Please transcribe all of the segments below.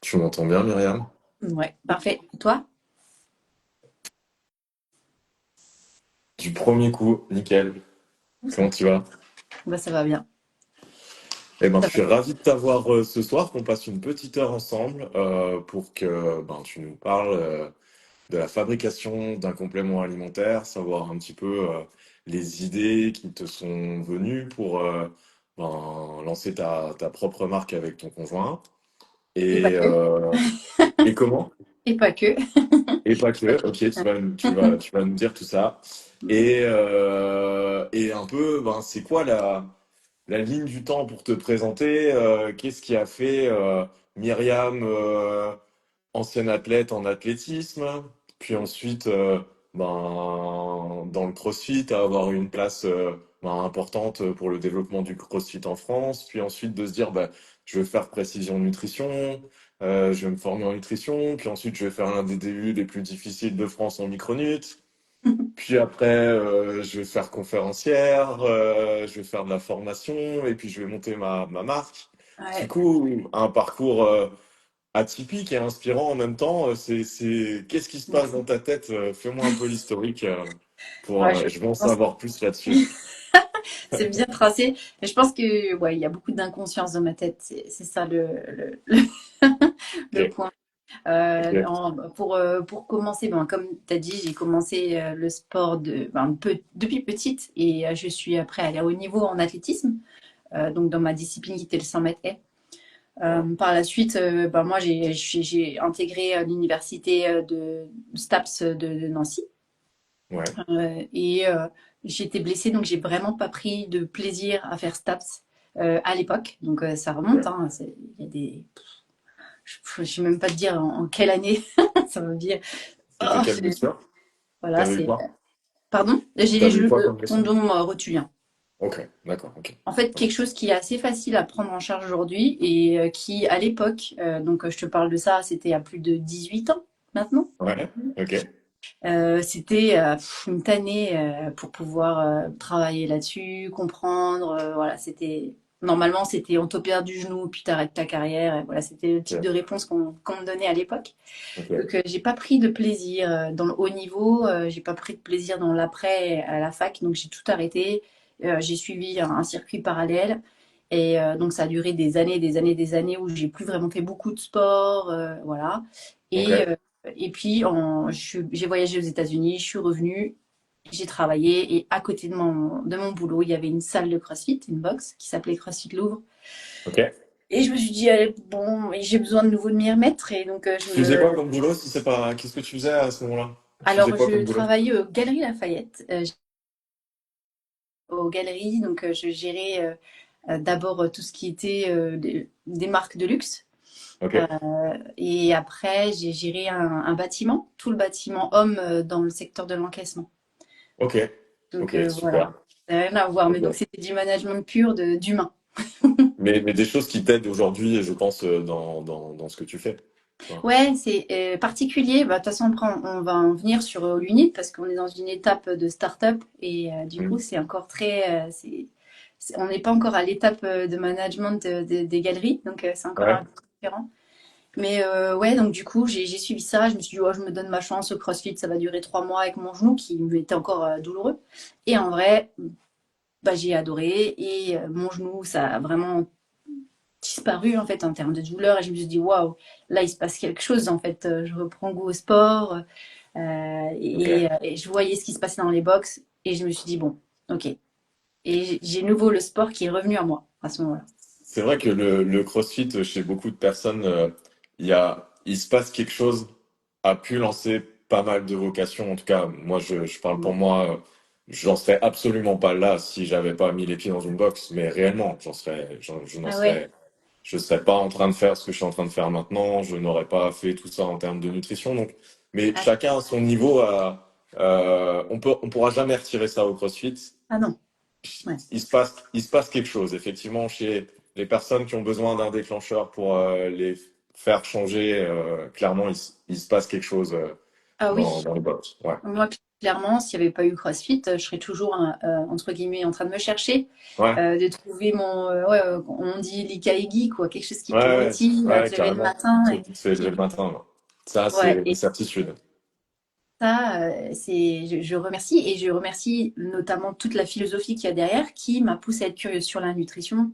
Tu m'entends bien, Myriam? Ouais, parfait. Et toi? Du premier coup, nickel. Comment tu vas? Bah, ça va bien. Eh ben, Ça je suis va. ravi de t'avoir ce soir, qu'on passe une petite heure ensemble pour que tu nous parles de la fabrication d'un complément alimentaire, savoir un petit peu les idées qui te sont venues pour lancer ta propre marque avec ton conjoint. Et pas Et, que. et comment? Et pas que. Et pas Pas que, que. ok, tu vas nous dire tout ça. Et un peu, c'est quoi la ligne du temps pour te présenter? Qu'est-ce qui a fait Myriam, ancienne athlète en athlétisme, puis ensuite, dans le CrossFit, à avoir une place importante pour le développement du CrossFit en France, puis ensuite de se dire, je vais faire précision nutrition, je vais me former en nutrition, puis ensuite je vais faire l'un des DU les plus difficiles de France en micronut. Puis après, je vais faire conférencière, je vais faire de la formation, et puis je vais monter ma marque. Du Ouais. coup, un parcours atypique et inspirant en même temps. Qu'est-ce qui se passe dans Merci. ta tête? Fais-moi un peu l'historique Ouais, je je veux en pense savoir plus là-dessus. c'est bien tracé. Mais je pense que ouais, il y a beaucoup d'inconscience dans ma tête. C'est ça le Ok, point. ok, Pour commencer, bon, comme tu as dit, j'ai commencé le sport depuis petite et je suis après allée à haut niveau en athlétisme, donc dans ma discipline qui était le 100 mètres haies. ouais, Par la suite, moi, j'ai intégré l'université de STAPS de Nancy. ouais, Et j'ai été blessée, donc j'ai vraiment pas pris de plaisir à faire STAPS à l'époque. Donc ça remonte, ok. hein, il y a des... Je ne sais même pas te dire en quelle année ça veut dire. C'était Oh, quelle blessure? voilà, T'avais eu c'est... quoi? Pardon? J'ai les T'avais eu genoux quoi de comme blessure? tendon rotulien. Ok, d'accord, ok. En fait, quelque chose qui est assez facile à prendre en charge aujourd'hui et qui, à l'époque, je te parle de ça, c'était à plus de 18 ans maintenant. Ouais, ok, C'était une tannée pour pouvoir travailler là-dessus, comprendre. Voilà, c'était normalement c'était on t'opère du genou puis t'arrêtes ta carrière. Et voilà, c'était le type ok, de réponse qu'on me donnait à l'époque. ok, Donc j'ai pas pris de plaisir dans le haut niveau, j'ai pas pris de plaisir dans l'après à la fac, donc j'ai tout arrêté. J'ai suivi un circuit parallèle et donc ça a duré des années, des années, des années où j'ai plus vraiment fait beaucoup de sport, voilà. Et, ok, euh, et puis j'ai voyagé aux États-Unis, je suis revenue, j'ai travaillé et à côté de mon boulot, il y avait une salle de CrossFit, une box qui s'appelait CrossFit Louvre. ok. Et je me suis dit, allez, bon, j'ai besoin de nouveau de m'y remettre. Et donc, Tu faisais quoi comme boulot si c'est pas... Qu'est-ce que tu faisais à ce moment-là? Tu faisais alors, quoi je comme boulot? travaillais aux Galeries Lafayette, aux galeries. Donc, je gérais d'abord tout ce qui était des marques de luxe. Ok, Et après, j'ai géré un bâtiment, tout le bâtiment homme dans le secteur de l'encaissement. ok, Donc, ok, voilà. super. Ça n'a rien à voir. Mais donc, Ok. c'était du management pur d'humain. Mais des choses qui t'aident aujourd'hui, je pense, dans ce que tu fais. Voilà. Ouais, c'est particulier. Bah, de toute façon, après, on va en venir sur l'unit parce qu'on est dans une étape de start-up et du coup, Mm. c'est encore très. On n'est pas encore à l'étape de management des galeries, donc c'est encore un Ouais, peu différent. Mais ouais, donc du coup, j'ai suivi ça. Je me suis dit, oh, je me donne ma chance au CrossFit, ça va durer 3 mois avec mon genou qui était encore douloureux. Et en vrai, bah, j'ai adoré et mon genou, ça a vraiment disparu en fait en termes de douleur et je me suis dit waouh, là il se passe quelque chose en fait. Je reprends goût au sport ok. et je voyais ce qui se passait dans les box et je me suis dit bon, ok. Et j'ai nouveau le sport qui est revenu à moi à ce moment-là. C'est vrai que le CrossFit, chez beaucoup de personnes, il se passe quelque chose, a pu lancer pas mal de vocations. En tout cas, moi, je parle pour Ouais. moi, j'en serais absolument pas là si j'avais pas mis les pieds dans une boxe. Mais réellement, je n'en Ah ouais, serais, je serais pas en train de faire ce que je suis en train de faire maintenant. Je n'aurais pas fait tout ça en termes de nutrition. Donc, mais ah, chacun à son niveau. On pourra jamais retirer ça au CrossFit. ah non, ouais. Il se passe quelque chose, effectivement, chez les personnes qui ont besoin d'un déclencheur pour les faire changer. Clairement, il se passe quelque chose Ah dans, oui, dans le box. Ouais. moi clairement, s'il n'y avait pas eu CrossFit, je serais toujours, entre guillemets, en train de me chercher, Ouais, de trouver ouais, on dit l'ikaigi, quoi, quelque chose qui ouais, te ouais, motive à ouais, te lever le carrément. matin. Se lever le matin, ouais. Ça, Ouais, c'est une et certitude. ça, je remercie, et je remercie notamment toute la philosophie qu'il y a derrière qui m'a poussée à être curieuse sur la nutrition.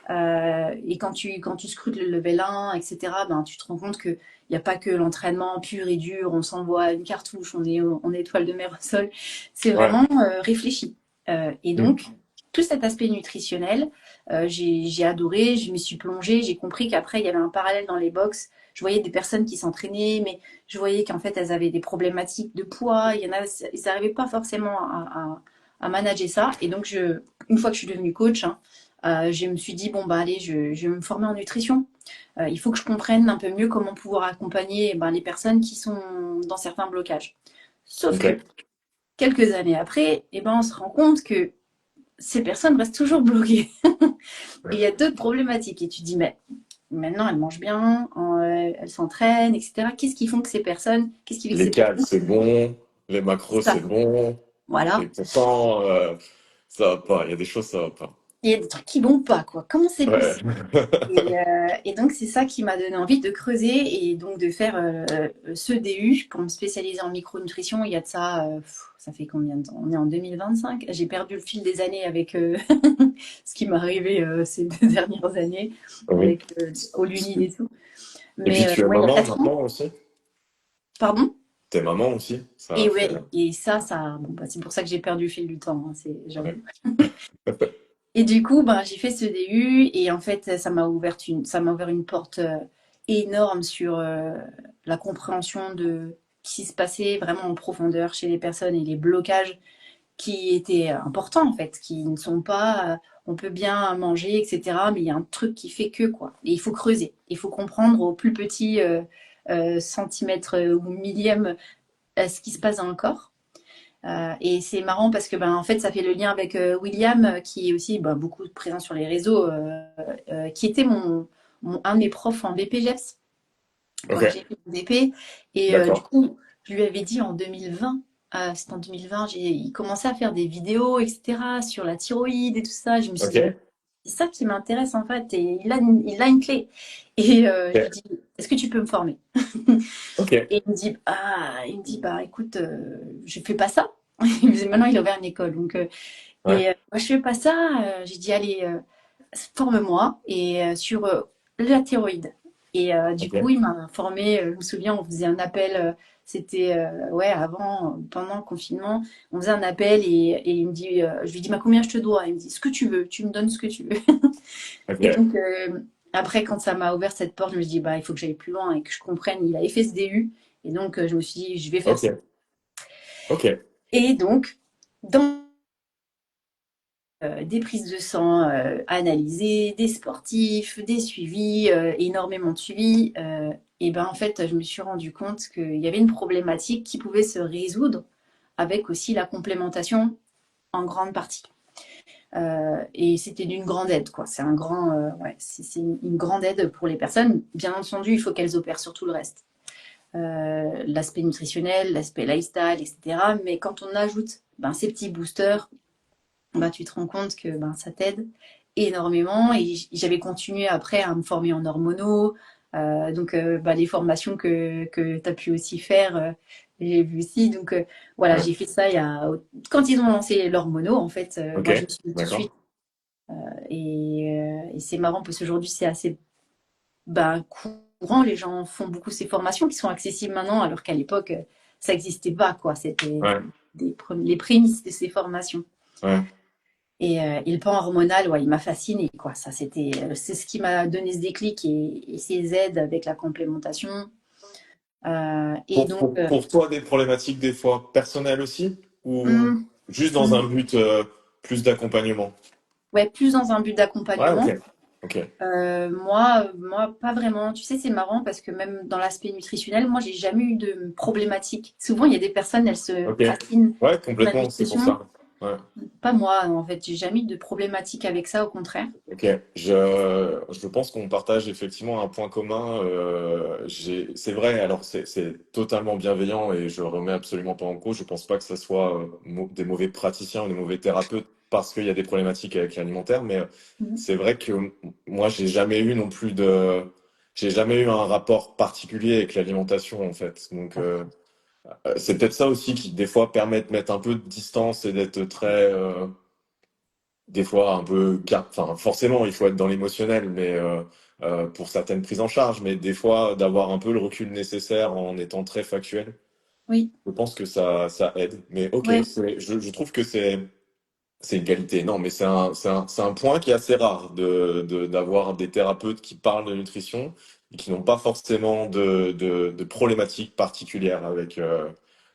Et quand tu scrutes le level 1, etc., ben, tu te rends compte qu'il n'y a pas que l'entraînement pur et dur, on s'envoie une cartouche, on est étoile de mer au sol. C'est Ouais. vraiment réfléchi. Et Mm. donc, tout cet aspect nutritionnel, j'ai adoré, je m'y suis plongée, j'ai compris qu'après, il y avait un parallèle dans les box. Je voyais des personnes qui s'entraînaient, mais je voyais qu'en fait, elles avaient des problématiques de poids. Il y en a, ils n'arrivaient pas forcément à manager ça. Et donc, une fois que je suis devenue coach, hein, je me suis dit, bon, bah allez, je vais me former en nutrition. Il faut que je comprenne un peu mieux comment pouvoir accompagner ben, les personnes qui sont dans certains blocages. Sauf Ok. que quelques années après, eh ben, on se rend compte que ces personnes restent toujours bloquées. Et il y a d'autres problématiques. Et tu dis, mais maintenant, elles mangent bien, elles s'entraînent, etc. Qu'est-ce qui font que ces personnes, qu'est-ce qui fait que Les ces cales, personnes, c'est bon. Les macros, ça, c'est bon. voilà. Et pourtant, ça va pas. Il y a des choses, ça va pas. Il y a des trucs qui vont pas, quoi. Comment c'est Ouais. possible? Et donc, c'est ça qui m'a donné envie de creuser et donc de faire ce DU pour me spécialiser en micronutrition. Il y a de ça, ça fait combien de temps? On est en 2025. J'ai perdu le fil des années avec ce qui m'est arrivé ces 2 dernières années Oui. avec All-You-Need et tout. Et puis Mais tu es ouais, il y a maman 4 ans. maintenant aussi? Pardon? T'es maman aussi? Ça Et a fait. ouais, et ça, bon, bah, c'est pour ça que j'ai perdu le fil du temps, hein, Ouais. j'avoue. Et du coup, ben, j'ai fait ce DU et en fait, ça m'a ouvert une porte énorme sur la compréhension de ce qui se passait vraiment en profondeur chez les personnes et les blocages qui étaient importants en fait, qui ne sont pas, on peut bien manger, etc. Mais il y a un truc qui fait que quoi. Et il faut creuser, il faut comprendre au plus petit centimètre ou millième ce qui se passe dans le corps. Et c'est marrant parce que ben, en fait, ça fait le lien avec William, qui est aussi ben, beaucoup présent sur les réseaux, qui était un de mes profs en BPGEPS quand j'ai Ok. fait mon BP. Et du D'accord. coup, je lui avais dit en 2020, c'était en 2020, il commençait à faire des vidéos, etc., sur la thyroïde et tout ça. Je me suis Ok. dit, mais c'est ça qui m'intéresse en fait. Et il a une clé. Et je lui Ok. dis, est-ce que tu peux me former? Ok. Et il me dit, bah écoute, je fais pas ça. Maintenant, il a ouvert une école. Donc, Ouais. moi, je fais pas ça. J'ai dit, allez, forme-moi et sur la thyroïde. Et du coup, Ok. il m'a formé. Je me souviens, on faisait un appel. C'était ouais, avant, pendant le confinement, on faisait un appel et il me dit, je lui dis, bah, combien je te dois? Il me dit, ce que tu veux, tu me donnes ce que tu veux. Et Ok. donc, après, quand ça m'a ouvert cette porte, je me suis dit, bah, il faut que j'aille plus loin et que je comprenne. Il avait fait ce DU. Et donc, je me suis dit, je vais faire ça. Ok. Ok. Et donc, dans des prises de sang analysées, des sportifs, des suivis, énormément de suivis, et ben en fait, je me suis rendu compte qu'il y avait une problématique qui pouvait se résoudre avec aussi la complémentation en grande partie. Et c'était d'une grande aide, quoi. C'est un grand, ouais, c'est une grande aide pour les personnes. Bien entendu, il faut qu'elles opèrent sur tout le reste. L'aspect nutritionnel, l'aspect lifestyle, etc. Mais quand on ajoute ben, ces petits boosters, bah, tu te rends compte que ben, ça t'aide énormément. Et j'avais continué après à me former en hormonaux. Donc, bah, les formations que tu as pu aussi faire, j'ai vu aussi. Donc, voilà, Ouais. j'ai fait ça quand ils ont lancé l'hormono, en fait, Ok. moi, je me suis dit tout de suite. D'accord. Et c'est marrant parce qu'aujourd'hui, c'est assez bah, courant. Les gens font beaucoup ces formations qui sont accessibles maintenant, alors qu'à l'époque, ça n'existait pas, quoi. C'était Ouais. les prémices de ces formations. Ouais. Et le pan hormonal, ouais, il m'a fasciné, quoi. Ça, c'est ce qui m'a donné ce déclic et ces aides avec la complémentation. Et donc, Pour toi, des problématiques des fois personnelles aussi? Ou hum, juste dans un hum, but plus d'accompagnement? ouais, plus dans un but Ouais, ok. d'accompagnement. Ok. Moi, pas vraiment. Tu sais, c'est marrant parce que même dans l'aspect nutritionnel, moi, j'ai jamais eu de problématique. Souvent, il y a des personnes, elles se Ok. fascinent Ouais, pour la complètement, c'est pour nutrition. ça. Ouais. Pas moi, en fait, j'ai jamais eu de problématique avec ça, au contraire. Ok, je pense qu'on partage effectivement un point commun. C'est vrai, alors c'est totalement bienveillant et je remets absolument pas en cause. Je pense pas que ça soit des mauvais praticiens ou des mauvais thérapeutes parce qu'il y a des problématiques avec l'alimentaire, mais Mhm. c'est vrai que moi j'ai jamais eu non plus j'ai jamais eu un rapport particulier avec l'alimentation en fait. Donc c'est peut-être ça aussi qui des fois permet de mettre un peu de distance et d'être très des fois un peu, enfin forcément il faut être dans l'émotionnel, mais pour certaines prises en charge, mais des fois d'avoir un peu le recul nécessaire en étant très factuel, Oui, je pense que ça aide. Mais ok, ouais, je trouve que c'est une qualité. Non, mais c'est un point qui est assez rare d'avoir des thérapeutes qui parlent de nutrition et qui n'ont pas forcément de problématiques particulières avec la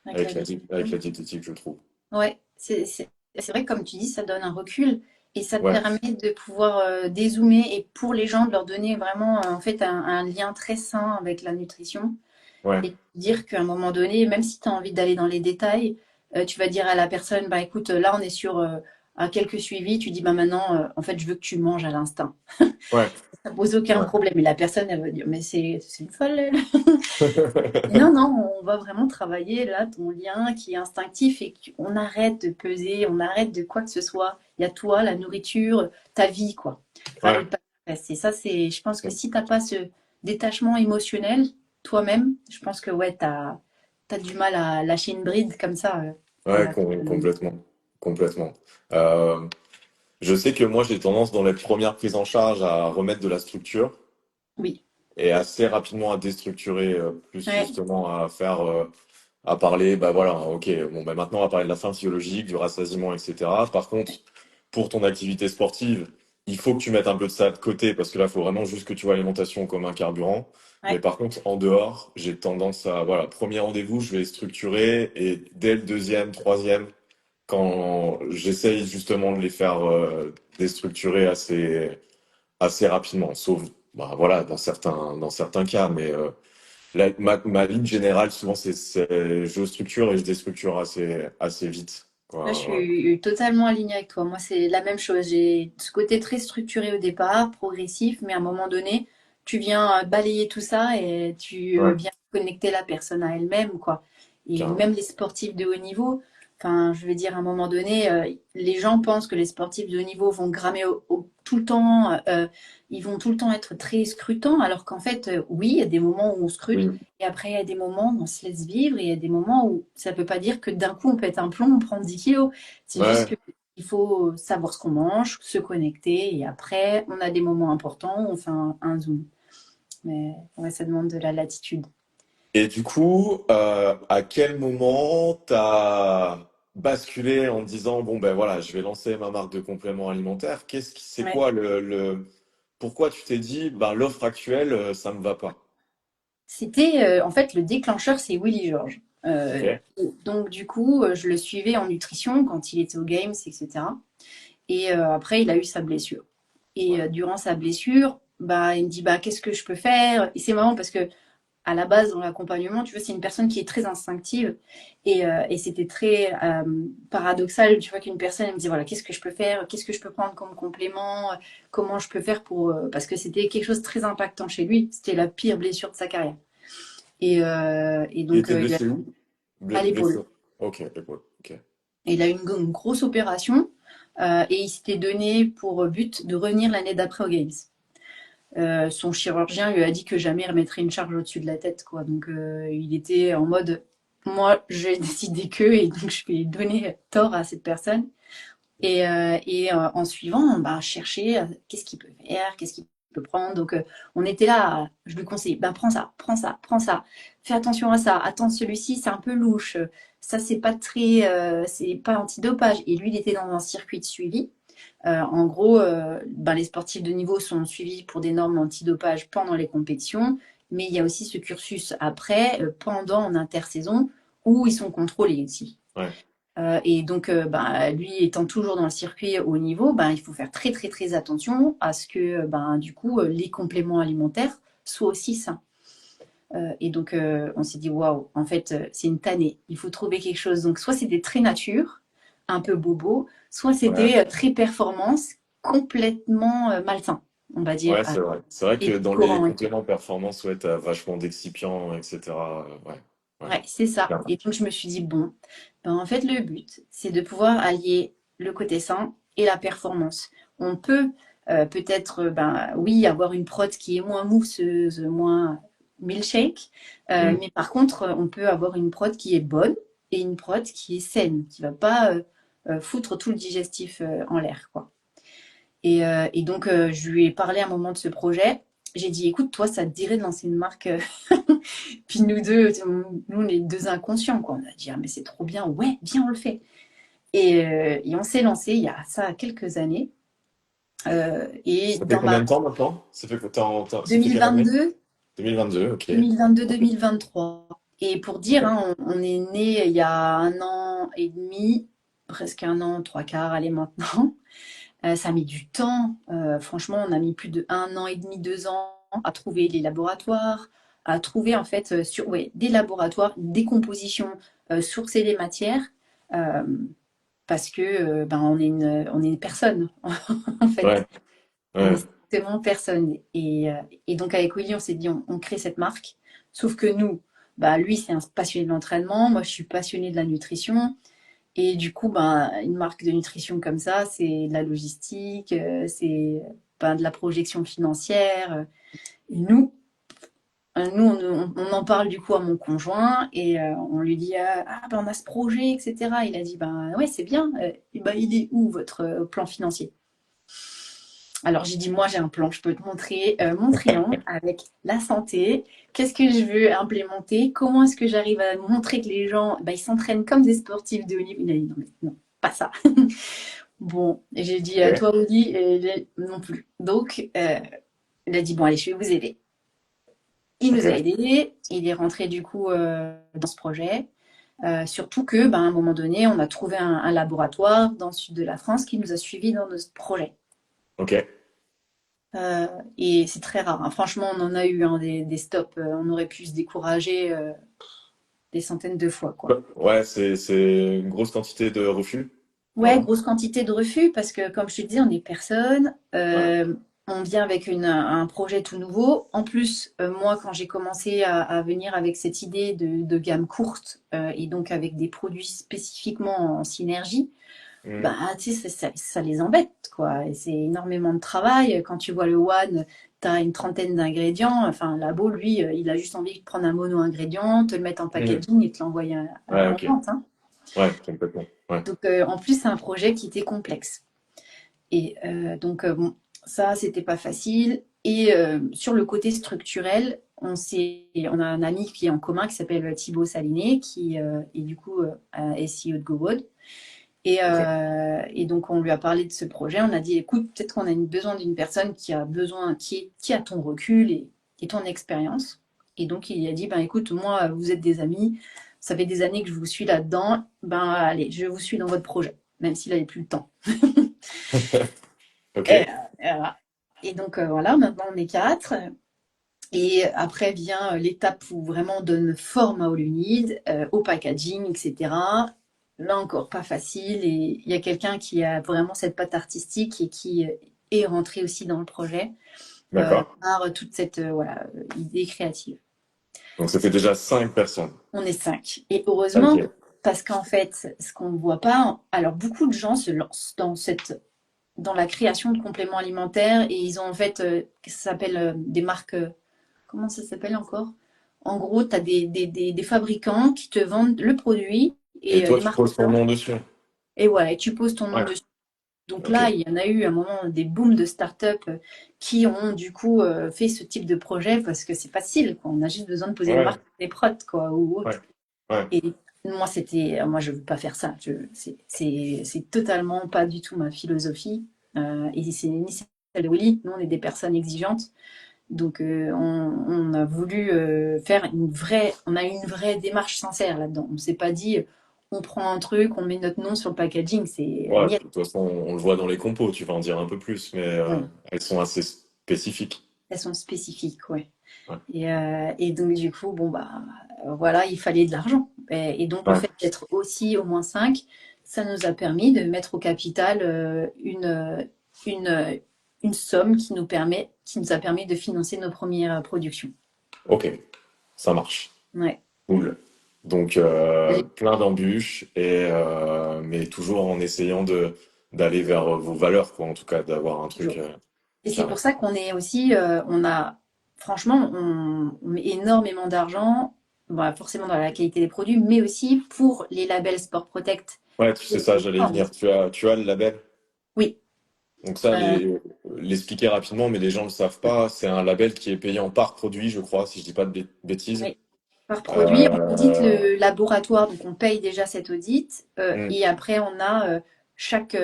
avec diététique. la diététique, je trouve. Ouais, c'est vrai que comme tu dis, ça donne un recul et ça te Ouais, permet de pouvoir dézoomer et pour les gens de leur donner vraiment en fait un lien très sain avec la nutrition ouais, et dire qu'à un moment donné, même si tu as envie d'aller dans les détails, tu vas dire à la personne, bah écoute, là on est sur à quelques suivis, tu dis bah maintenant en fait je veux que tu manges à l'instinct. ouais, Ça pose aucun ouais. problème et la personne elle va dire mais c'est une folle elle. Non, non, on va vraiment travailler là ton lien qui est instinctif et qu'on arrête de peser, on arrête de quoi que ce soit. Il y a toi, la nourriture, ta vie, quoi. Enfin, et Ouais. pas c'est ça, c'est. Je pense que si t'as pas ce détachement émotionnel, toi-même, je pense que ouais, t'as du mal à lâcher une bride comme ça. Ouais, Voilà. complètement, complètement. Euh, je sais que moi, j'ai tendance dans les premières prises en charge à remettre de la structure Oui. et assez rapidement à déstructurer, plus Ouais. justement à faire, à parler, bah voilà, ok, bon, bah maintenant on va parler de la faim physiologique, du rassasiement, etc. Par contre, pour ton activité sportive, il faut que tu mettes un peu de ça de côté parce que là, il faut vraiment juste que tu vois l'alimentation comme un carburant. Mais Ouais. par contre, en dehors, j'ai tendance à, voilà, premier rendez-vous, je vais structurer et dès le deuxième, troisième, quand j'essaye justement de les faire déstructurer assez rapidement, sauf bah, voilà, dans certains cas, mais ma ligne générale, souvent, je structure et je déstructure assez vite. Là, je Quoi, ouais. suis totalement alignée avec toi. Moi, c'est la même chose. J'ai ce côté très structuré au départ, progressif, mais à un moment donné, tu viens balayer tout ça et tu Ouais, viens connecter la personne à elle-même, quoi. Et carrément. même les sportifs de haut niveau, enfin, je veux dire, à un moment donné, les gens pensent que les sportifs de haut niveau vont grammer tout le temps, ils vont tout le temps être très scrutants, alors qu'en fait, oui, il y a des moments où on scrute, Oui. et après, il y a des moments où on se laisse vivre et il y a des moments où ça ne veut pas dire que d'un coup on pète un plomb, on prend 10 kilos. C'est juste Ouais. qu'il faut savoir ce qu'on mange, se connecter et après on a des moments importants où on fait un zoom. Mais ouais, ça demande de la latitude. Et du coup, à quel moment t'as basculé en te disant, bon, ben voilà, je vais lancer ma marque de compléments alimentaires. C'est Ouais. quoi pourquoi tu t'es dit, ben l'offre actuelle, ça me va pas? C'était en fait le déclencheur, c'est Willy Georges. Ok. Donc du coup, je le suivais en nutrition quand il était au Games, etc. Et après, il a eu sa blessure. Et Ouais. durant sa blessure, bah, il me dit bah qu'est-ce que je peux faire. Et c'est marrant parce que à la base, dans l'accompagnement, tu vois, c'est une personne qui est très instinctive. Et c'était très paradoxal, tu vois, qu'une personne elle me dit, voilà, qu'est-ce que je peux faire, qu'est-ce que je peux prendre comme complément, comment je peux faire pour... parce que c'était quelque chose de très impactant chez lui. C'était la pire blessure de sa carrière. Et Il donc, était blessé où? à l'épaule. Blessé. Ok, l'épaule. Ok. Et il a eu une grosse opération et il s'était donné pour but de revenir l'année d'après aux Games. Son chirurgien lui a dit que jamais il remettrait une charge au-dessus de la tête, quoi. Donc il était en mode, moi j'ai décidé que, et donc je vais donner tort à cette personne. En suivant, bah, chercher qu'est-ce qu'il peut faire, qu'est-ce qu'il peut prendre. Donc on était là, je lui conseillais, bah, prends ça, prends ça, prends ça, fais attention à ça, attends celui-ci c'est un peu louche, ça c'est pas très, c'est pas antidopage. Et lui il était dans un circuit de suivi. En gros, ben, les sportifs de niveau sont suivis pour des normes antidopage pendant les compétitions, mais il y a aussi ce cursus après, pendant en intersaison, où ils sont contrôlés aussi. Ouais. Et donc, ben, lui étant toujours dans le circuit haut niveau, ben, il faut faire très très très attention à ce que ben, du coup les compléments alimentaires soient aussi sains. Et donc, on s'est dit waouh, en fait, c'est une tannée. Il faut trouver quelque chose. Donc, soit c'est des traits nature, un peu bobo, soit Ouais, c'était très performance, complètement malsain, on va dire, ouais, c'est vrai. C'est vrai que dans les édulcorant. compléments performance, ouais, t'as vachement d'excipients, etc. Ouais, ouais, Ouais, c'est ça. clairement. Et donc je me suis dit, bon, ben, en fait, le but, c'est de pouvoir allier le côté sain et la performance. On peut peut-être, ben, oui, avoir une prod qui est moins mousseuse, moins milkshake, Mm. mais par contre, on peut avoir une prod qui est bonne et une prod qui est saine, qui va pas foutre tout le digestif en l'air, quoi. Et donc, je lui ai parlé un moment de ce projet. J'ai dit, écoute, toi, ça te dirait de lancer une marque. Puis nous deux, nous, les deux inconscients, quoi. On a dit, ah, mais c'est trop bien, ouais, bien, on le fait. Et on s'est lancé il y a ça quelques années. Et Ça fait dans combien ma de temps maintenant? Ça fait quelle année? 2022, 2022, ok. 2022-2023. Et pour dire, Ok. hein, on est né il y a un an et demi, presque un an, trois quarts, allez maintenant. Ça a mis du temps. Franchement, on a mis plus de un an et demi, deux ans à trouver les laboratoires, à trouver en fait ouais, des laboratoires, des compositions, sourcer les matières, euh, parce que ben, on est une personne en fait. Ouais, On ouais, est strictement personne. Et donc avec Willy, on s'est dit on crée cette marque. Sauf que nous, bah, lui, c'est un passionné de l'entraînement. Moi, je suis passionnée de la nutrition. Et du coup, ben, une marque de nutrition comme ça, c'est de la logistique, c'est ben, de la projection financière. Et nous on en parle du coup à mon conjoint et on lui dit ah ben on a ce projet, etc. Il a dit ben ouais c'est bien. Et ben, il est où votre plan financier? Alors j'ai dit moi j'ai un plan, je peux te montrer mon triangle avec la santé. Qu'est-ce que je veux implémenter? Comment est-ce que j'arrive à montrer que les gens ben, ils s'entraînent comme des sportifs de haut niveau? Il a dit non mais non pas ça. Bon, j'ai dit à ok, toi, Oli, non plus. Donc, il a dit, bon, allez, je vais vous aider. Il nous a ok, aidés, il est rentré du coup dans ce projet. Surtout que, ben, à un moment donné, on a trouvé un laboratoire dans le sud de la France qui nous a suivis dans notre projet. ok. Euh, et c'est très rare, hein. Franchement, on en a eu hein, des stops. On aurait pu se décourager des centaines de fois, quoi. Ouais, c'est une grosse quantité de refus, Ouais, non? grosse quantité de refus parce que, comme je te dis, on est personne. Ouais. On vient avec un projet tout nouveau. En plus, moi, quand j'ai commencé à venir avec cette idée de gamme courte et donc avec des produits spécifiquement en synergie, Mm. bah, tu sais, ça les embête, quoi. Et c'est énormément de travail. Quand tu vois le One, tu as une trentaine d'ingrédients. Enfin, Labo, lui, il a juste envie de prendre un mono-ingrédient, te le mettre en Mm. packaging et te l'envoyer Ouais, en ok. vente, hein. Ouais, complètement. Ouais. Donc, en plus, c'est un projet qui était complexe. Et donc, bon, ça, c'était pas facile. Et sur le côté structurel, on a un ami qui est en commun qui s'appelle Thibaut Saliné, qui est du coup SEO de GoWood. Ok. Et donc, on lui a parlé de ce projet. On a dit, écoute, peut-être qu'on a besoin d'une personne qui a besoin, qui a ton recul et ton expérience. Et donc, il a dit, ben écoute, moi, vous êtes des amis, ça fait des années que je vous suis là-dedans. Ben allez, je vous suis dans votre projet, même s'il n'avait plus le temps. Ok. Et, voilà. Et donc voilà, maintenant on est quatre. Et après vient l'étape où vraiment on donne forme à All You Need, au packaging, etc. Là encore, pas facile. Et il y a quelqu'un qui a vraiment cette patte artistique et qui est rentré aussi dans le projet D'accord. par toute cette voilà, idée créative. Donc ça fait déjà 5 personnes. On est cinq. Et heureusement, Ok. parce qu'en fait, ce qu'on ne voit pas, alors beaucoup de gens se lancent dans la création de compléments alimentaires et ils ont en fait, ça s'appelle des marques, comment ça s'appelle encore? En gros, tu as des fabricants qui te vendent le produit Et et toi, des tu poses ton marketeurs. nom dessus. Et voilà, et tu poses ton nom Ouais. dessus. Donc Ok. là, il y en a eu à un moment des booms de start-up qui ont du coup fait ce type de projet parce que c'est facile, quoi. On a juste besoin de poser une Ouais. marque des prods, quoi, ou Ouais. autre. Ouais. Et moi, je veux pas faire ça. C'est totalement pas du tout ma philosophie. Et c'est ni celle de Willy. Nous, on est des personnes exigeantes. Donc, on a voulu faire on a une vraie démarche sincère là-dedans. On s'est pas dit, on prend un truc, on met notre nom sur le packaging. C'est Ouais, de niet. toute façon, on le voit dans les compos, tu vas en dire un peu plus, mais Ouais, elles sont assez spécifiques. elles sont spécifiques, ouais. Ouais. Et donc, du coup, bon, bah, voilà, il fallait de l'argent. Et donc, le Ouais. fait d'être aussi au moins cinq, ça nous a permis de mettre au capital une, euh, une somme qui nous a permis de financer nos premières productions. Ok, ça marche. Ouais. Cool. Donc, plein d'embûches, mais toujours en essayant d'aller vers vos valeurs, quoi, en tout cas, d'avoir un truc Toujours. Et c'est carré. pour ça qu'on est aussi, franchement, on met énormément d'argent, bah, forcément dans la qualité des produits, mais aussi pour les labels Sport Protect. Ouais, tu sais ça, j'allais y venir. Tu as le label. Oui, Donc ça, euh, l'expliquer rapidement, mais les gens ne le savent pas. C'est un label qui est payant par produit, je crois, si je dis pas de bêtises. oui. Par produit, on audite Euh, le laboratoire, donc on paye déjà cet audit, hmm. et après on a chaque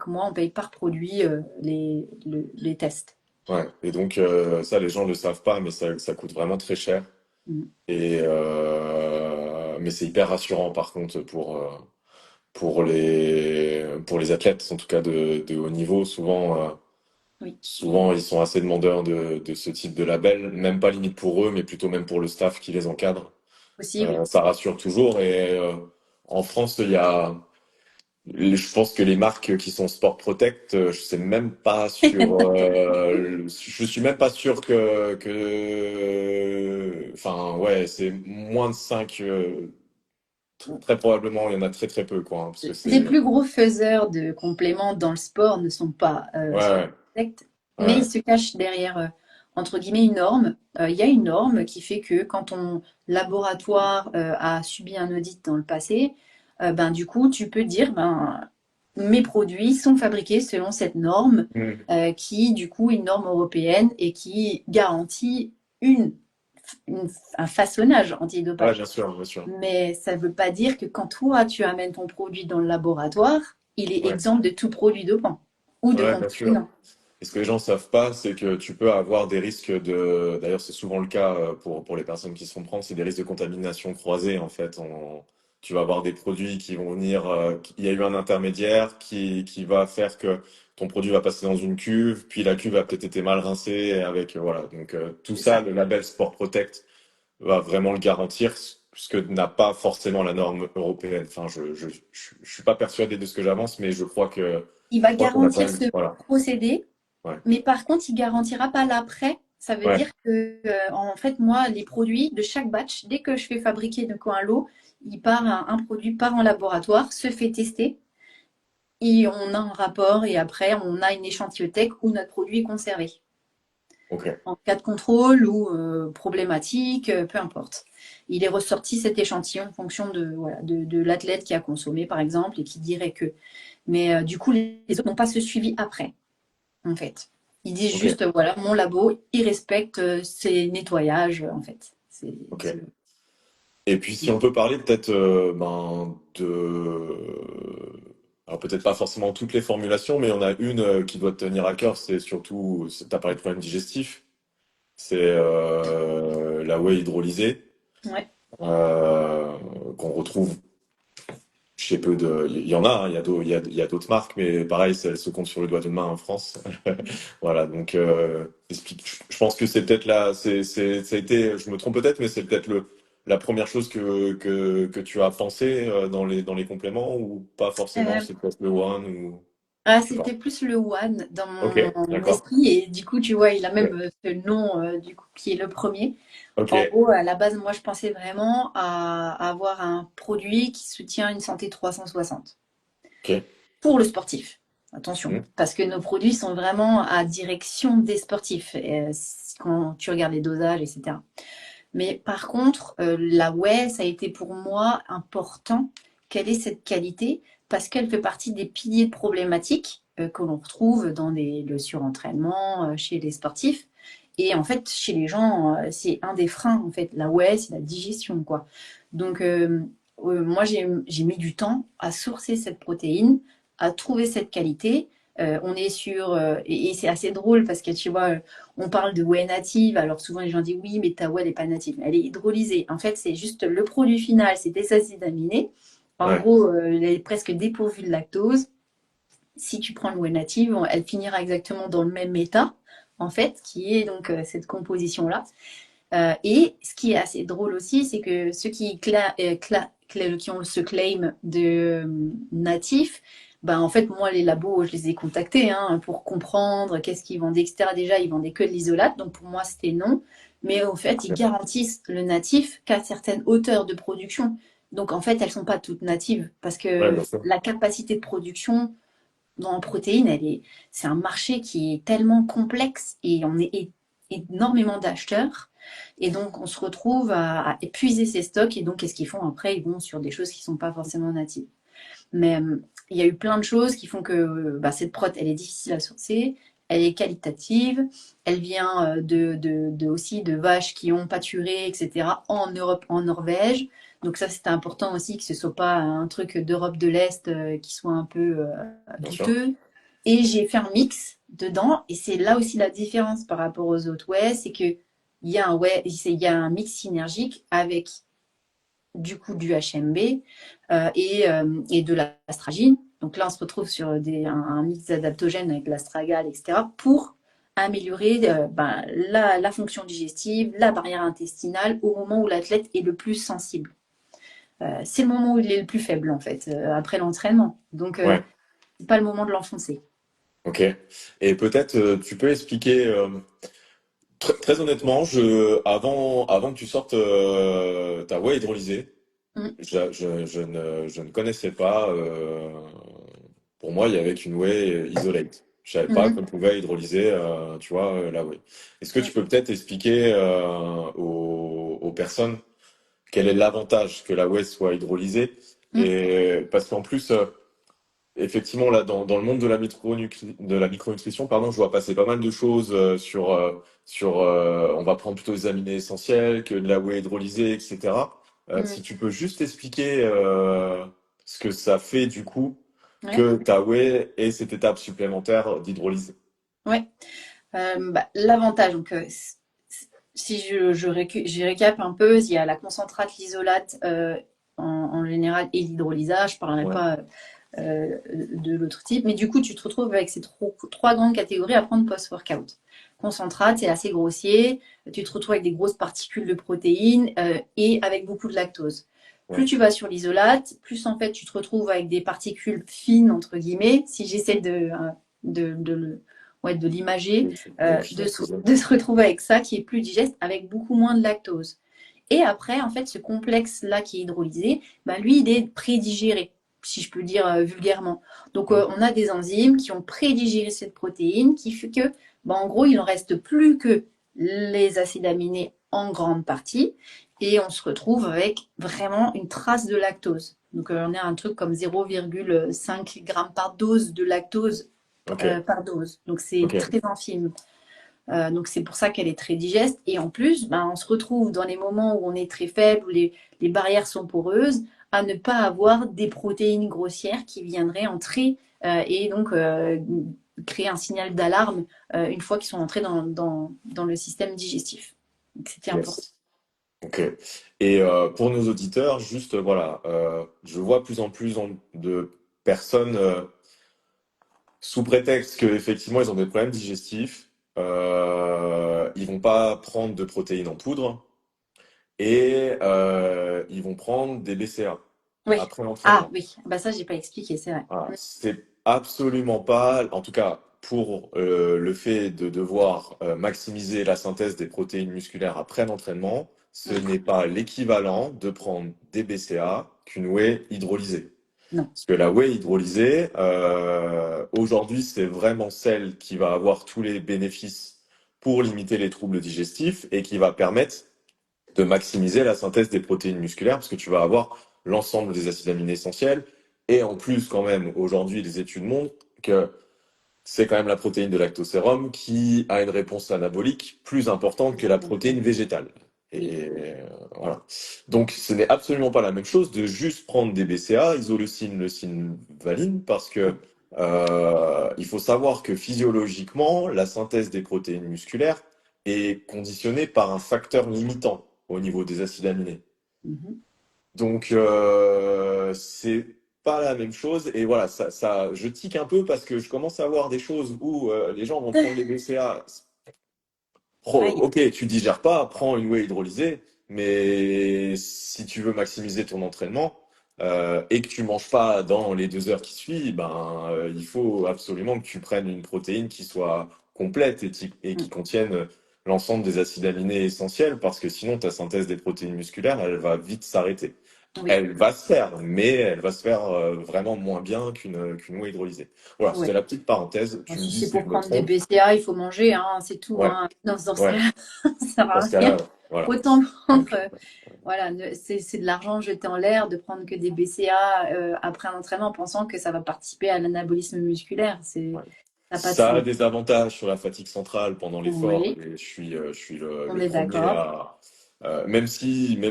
mois, on paye par produit les tests. Ouais. Et donc ça, les gens ne le savent pas, mais ça coûte vraiment très cher. Mm. Mais c'est hyper rassurant, par contre, pour les athlètes, en tout cas de haut niveau. Oui, Souvent, ils sont assez demandeurs de ce type de label, même pas limite pour eux, mais plutôt même pour le staff qui les encadre. aussi, oui. Ça rassure toujours. En France, je pense que les marques qui sont Sport Protect, je sais même pas je suis même pas sûr enfin, ouais, c'est moins de 5. Très probablement, il y en a très très peu, quoi, hein, parce que Les c'est, plus gros faiseurs de compléments dans le sport ne sont pas ouais, Sport ouais, Protect, mais ils ouais, se cachent derrière, entre guillemets, une norme. Il y a une norme qui fait que quand ton laboratoire a subi un audit dans le passé, ben, du coup, tu peux dire, ben, mes produits sont fabriqués selon cette norme, hmm, qui, du coup, est une norme européenne et qui garantit une, une- un façonnage ouais, antidopage. bien sûr, bien sûr, Mais ça ne veut pas dire que quand toi, tu amènes ton produit dans le laboratoire, il est ouais, exempt de tout produit dopant ou de ouais, bien sûr. contaminant. Et ce que les gens savent pas, c'est que tu peux avoir des risques d'ailleurs, c'est souvent le cas pour les personnes qui se font prendre, c'est des risques de contamination croisée, en fait. Tu vas avoir des produits qui vont venir, il y a eu un intermédiaire qui va faire que ton produit va passer dans une cuve, puis la cuve a peut-être été mal rincée avec, voilà. Donc, tout C'est ça, ça. le label Sport Protect va vraiment le garantir, ce que n'a pas forcément la norme européenne. Enfin, je suis pas persuadé de ce que j'avance, mais Il va je crois qu'on a quand garantir même, ce voilà. procédé, Ouais. mais par contre, il garantira pas l'après. Ça veut Ouais. dire que, en fait, moi, les produits de chaque batch, dès que je fais fabriquer de quoi un lot, un produit part en laboratoire, se fait tester, et on a un rapport, et après, on a une échantillothéque où notre produit est conservé. Ok. En cas de contrôle ou problématique, peu importe. Il est ressorti cet échantillon en fonction voilà, de l'athlète qui a consommé, par exemple, et qui dirait que. Mais du coup, les autres n'ont pas ce suivi après, en fait. Ils disent Ok. juste, voilà, mon labo, il respecte ses nettoyages, en fait. Ok. Et puis si on peut parler peut-être alors peut-être pas forcément toutes les formulations, mais on a une qui doit te tenir à cœur, c'est surtout, t'as parlé de problèmes digestifs, c'est la whey hydrolysée, Ouais. euh, qu'on retrouve chez peu de... Il y en a, hein, il y a d'autres marques, mais pareil, elles se comptent sur le doigt d'une main en France. Voilà, donc je pense que c'est peut-être ça a été, je me trompe peut-être, mais c'est peut-être la première chose que tu as pensé dans les compléments, ou pas forcément, Euh, c'est peut-être le One, ou je sais pas. C'était plus le One dans Ok, mon d'accord. esprit, et du coup, tu vois, il a même Ok, ce nom, du coup, qui est le premier. ok, En gros, à la base, moi, je pensais vraiment à avoir un produit qui soutient une santé 360 ok. pour le sportif. Attention, Hmm, parce que nos produits sont vraiment à direction des sportifs, quand tu regardes les dosages, etc. Mais par contre, la whey, ça a été pour moi important qu'elle ait cette qualité parce qu'elle fait partie des piliers problématiques que l'on retrouve dans le surentraînement chez les sportifs. Et en fait, chez les gens, c'est un des freins. En fait, la whey, c'est la digestion, quoi. Donc, moi, j'ai mis du temps à sourcer cette protéine, à trouver cette qualité. On est sur, et c'est assez drôle parce que tu vois, on parle de whey native, alors souvent les gens disent oui, mais ta whey n'est pas native. Elle est hydrolysée. En fait, c'est juste le produit final, c'est des acides aminés. En ouais, gros, elle est presque dépourvue de lactose. Si tu prends le whey native, elle finira exactement dans le même état, en fait, qui est donc cette composition-là. Et ce qui est assez drôle aussi, c'est que ceux qui qui ont ce claim de natif, ben en fait, moi, les labos, je les ai contactés hein, pour comprendre qu'est-ce qu'ils vendaient, etc. Déjà, ils vendaient que de l'isolate, donc pour moi, c'était non. Mais au fait, ils garantissent le natif qu'à certaines hauteurs de production. Donc en fait, elles sont pas toutes natives parce Ouais, que bien sûr. la capacité de production en protéines, c'est un marché qui est tellement complexe et on est énormément d'acheteurs. Et donc, on se retrouve à épuiser ces stocks. Et donc, qu'est-ce qu'ils font après? Ils vont sur des choses qui ne sont pas forcément natives. Mais il y a eu plein de choses qui font que bah, cette prot, elle est difficile à sourcer, elle est qualitative, elle vient aussi de vaches qui ont pâturé, etc., en Europe, en Norvège. Donc ça, c'était important aussi que ce soit pas un truc d'Europe de l'Est qui soit un peu Bien sûr. douteux. Et j'ai fait un mix dedans, et c'est là aussi la différence par rapport aux autres ouais, c'est que il y a un mix synergique avec du coup du HMB et de l'astragine. Donc là, on se retrouve sur un mix adaptogène avec l'astragale, etc., pour améliorer la fonction digestive, la barrière intestinale au moment où l'athlète est le plus sensible. C'est le moment où il est le plus faible, en fait, après l'entraînement. Donc, Ouais. c'est pas le moment de l'enfoncer. Ok. Et peut-être tu peux expliquer très honnêtement, avant que tu sortes ta whey hydrolysée, Mm, je ne connaissais pas. Pour moi, il y avait qu'une whey isolate. Je savais pas mhm, qu'on pouvait hydrolyser, tu vois, la whey. Est-ce que tu ouais, peux peut-être expliquer aux personnes quel est l'avantage que la whey soit hydrolysée? mm, Et parce qu'en plus, effectivement, là, dans le monde de de la micronutrition, pardon, je vois passer pas mal de choses on va prendre plutôt des aminés essentiels que de la whey hydrolysée, etc. mm, Si tu peux juste expliquer ce que ça fait du coup ouais, que ta whey ait cette étape supplémentaire d'hydrolyse. ouais. L'avantage, donc, si je récap un peu, il y a la concentrate, l'isolate en général et l'hydrolysage. Je ne parlerai Ouais, pas de l'autre type. Mais du coup, tu te retrouves avec ces trois grandes catégories à prendre post-workout. Concentrate, c'est assez grossier. Tu te retrouves avec des grosses particules de protéines et avec beaucoup de lactose. Plus ouais. tu vas sur l'isolate, plus en fait tu te retrouves avec des particules fines, entre guillemets. Si j'essaie de l'imager, Oui, ouais, je de, vois ce que c'est. de se retrouver avec ça qui est plus digeste, avec beaucoup moins de lactose. Et après, en fait, ce complexe-là qui est hydrolysé, ben, lui, il est prédigéré, si je peux dire vulgairement. Donc, Hmm. on a des enzymes qui ont prédigéré cette protéine, qui fait que, ben, en gros, il en reste plus que les acides aminés en grande partie, et on se retrouve avec vraiment une trace de lactose. Donc, on a un truc comme 0,5 g par dose de lactose Ok, par dose. Donc, c'est ok. très infime. Donc c'est pour ça qu'elle est très digeste. Et en plus, ben, on se retrouve dans les moments où on est très faible, où les barrières sont poreuses, à ne pas avoir des protéines grossières qui viendraient entrer et donc créer un signal d'alarme une fois qu'ils sont entrés dans le système digestif. Donc c'était important. Yes. Ok. Et pour nos auditeurs, juste voilà, je vois de plus en plus de personnes sous prétexte qu'effectivement ils ont des problèmes digestifs, ils vont pas prendre de protéines en poudre et ils vont prendre des BCA Oui. après Ah l'entraînement. oui, bah ça j'ai pas expliqué, c'est vrai. Voilà. C'est absolument pas, en tout cas pour le fait de devoir maximiser la synthèse des protéines musculaires après l'entraînement, ce Mm. n'est pas l'équivalent de prendre des BCA qu'une whey hydrolysée. Non. Parce que la whey hydrolysée, aujourd'hui, c'est vraiment celle qui va avoir tous les bénéfices pour limiter les troubles digestifs et qui va permettre de maximiser la synthèse des protéines musculaires parce que tu vas avoir l'ensemble des acides aminés essentiels. Et en plus, quand même, aujourd'hui, les études montrent que c'est quand même la protéine de lactosérum qui a une réponse anabolique plus importante que la protéine végétale. Oui. Et voilà. Donc, ce n'est absolument pas la même chose de juste prendre des BCA, isoleucine, leucine, valine, parce que il faut savoir que physiologiquement, la synthèse des protéines musculaires est conditionnée par un facteur limitant au niveau des acides aminés. Mhm. Donc, c'est pas la même chose. Et voilà, je tique un peu parce que je commence à voir des choses où les gens vont prendre des BCA. Aïe. Ok, tu digères pas, prends une whey hydrolysée, mais si tu veux maximiser ton entraînement, et que tu manges pas dans les 2 heures qui suivent, ben, il faut absolument que tu prennes une protéine qui soit complète et qui Mm. contienne l'ensemble des acides aminés essentiels, parce que sinon ta synthèse des protéines musculaires, elle va vite s'arrêter. Oui, Elle va se faire, mais elle va se faire vraiment moins bien qu'une eau hydrolysée. Voilà, c'était ouais. la petite parenthèse. Bon, Tu me si dis c'est si pour je me prendre des trompe. BCA, il faut manger, hein, c'est tout, Ouais, hein. Non, dans ce ouais. cas-là, ça sert Dans à ce rien. cas-là, voilà. Autant prendre, Donc, voilà, c'est de l'argent jeté en l'air de prendre que des BCA après un entraînement en pensant que ça va participer à l'anabolisme musculaire. ouais. Ça n'a pas de Ça a sens. des avantages sur la fatigue centrale pendant l'effort, Oui, et je suis on le est premier d'accord. à, même si il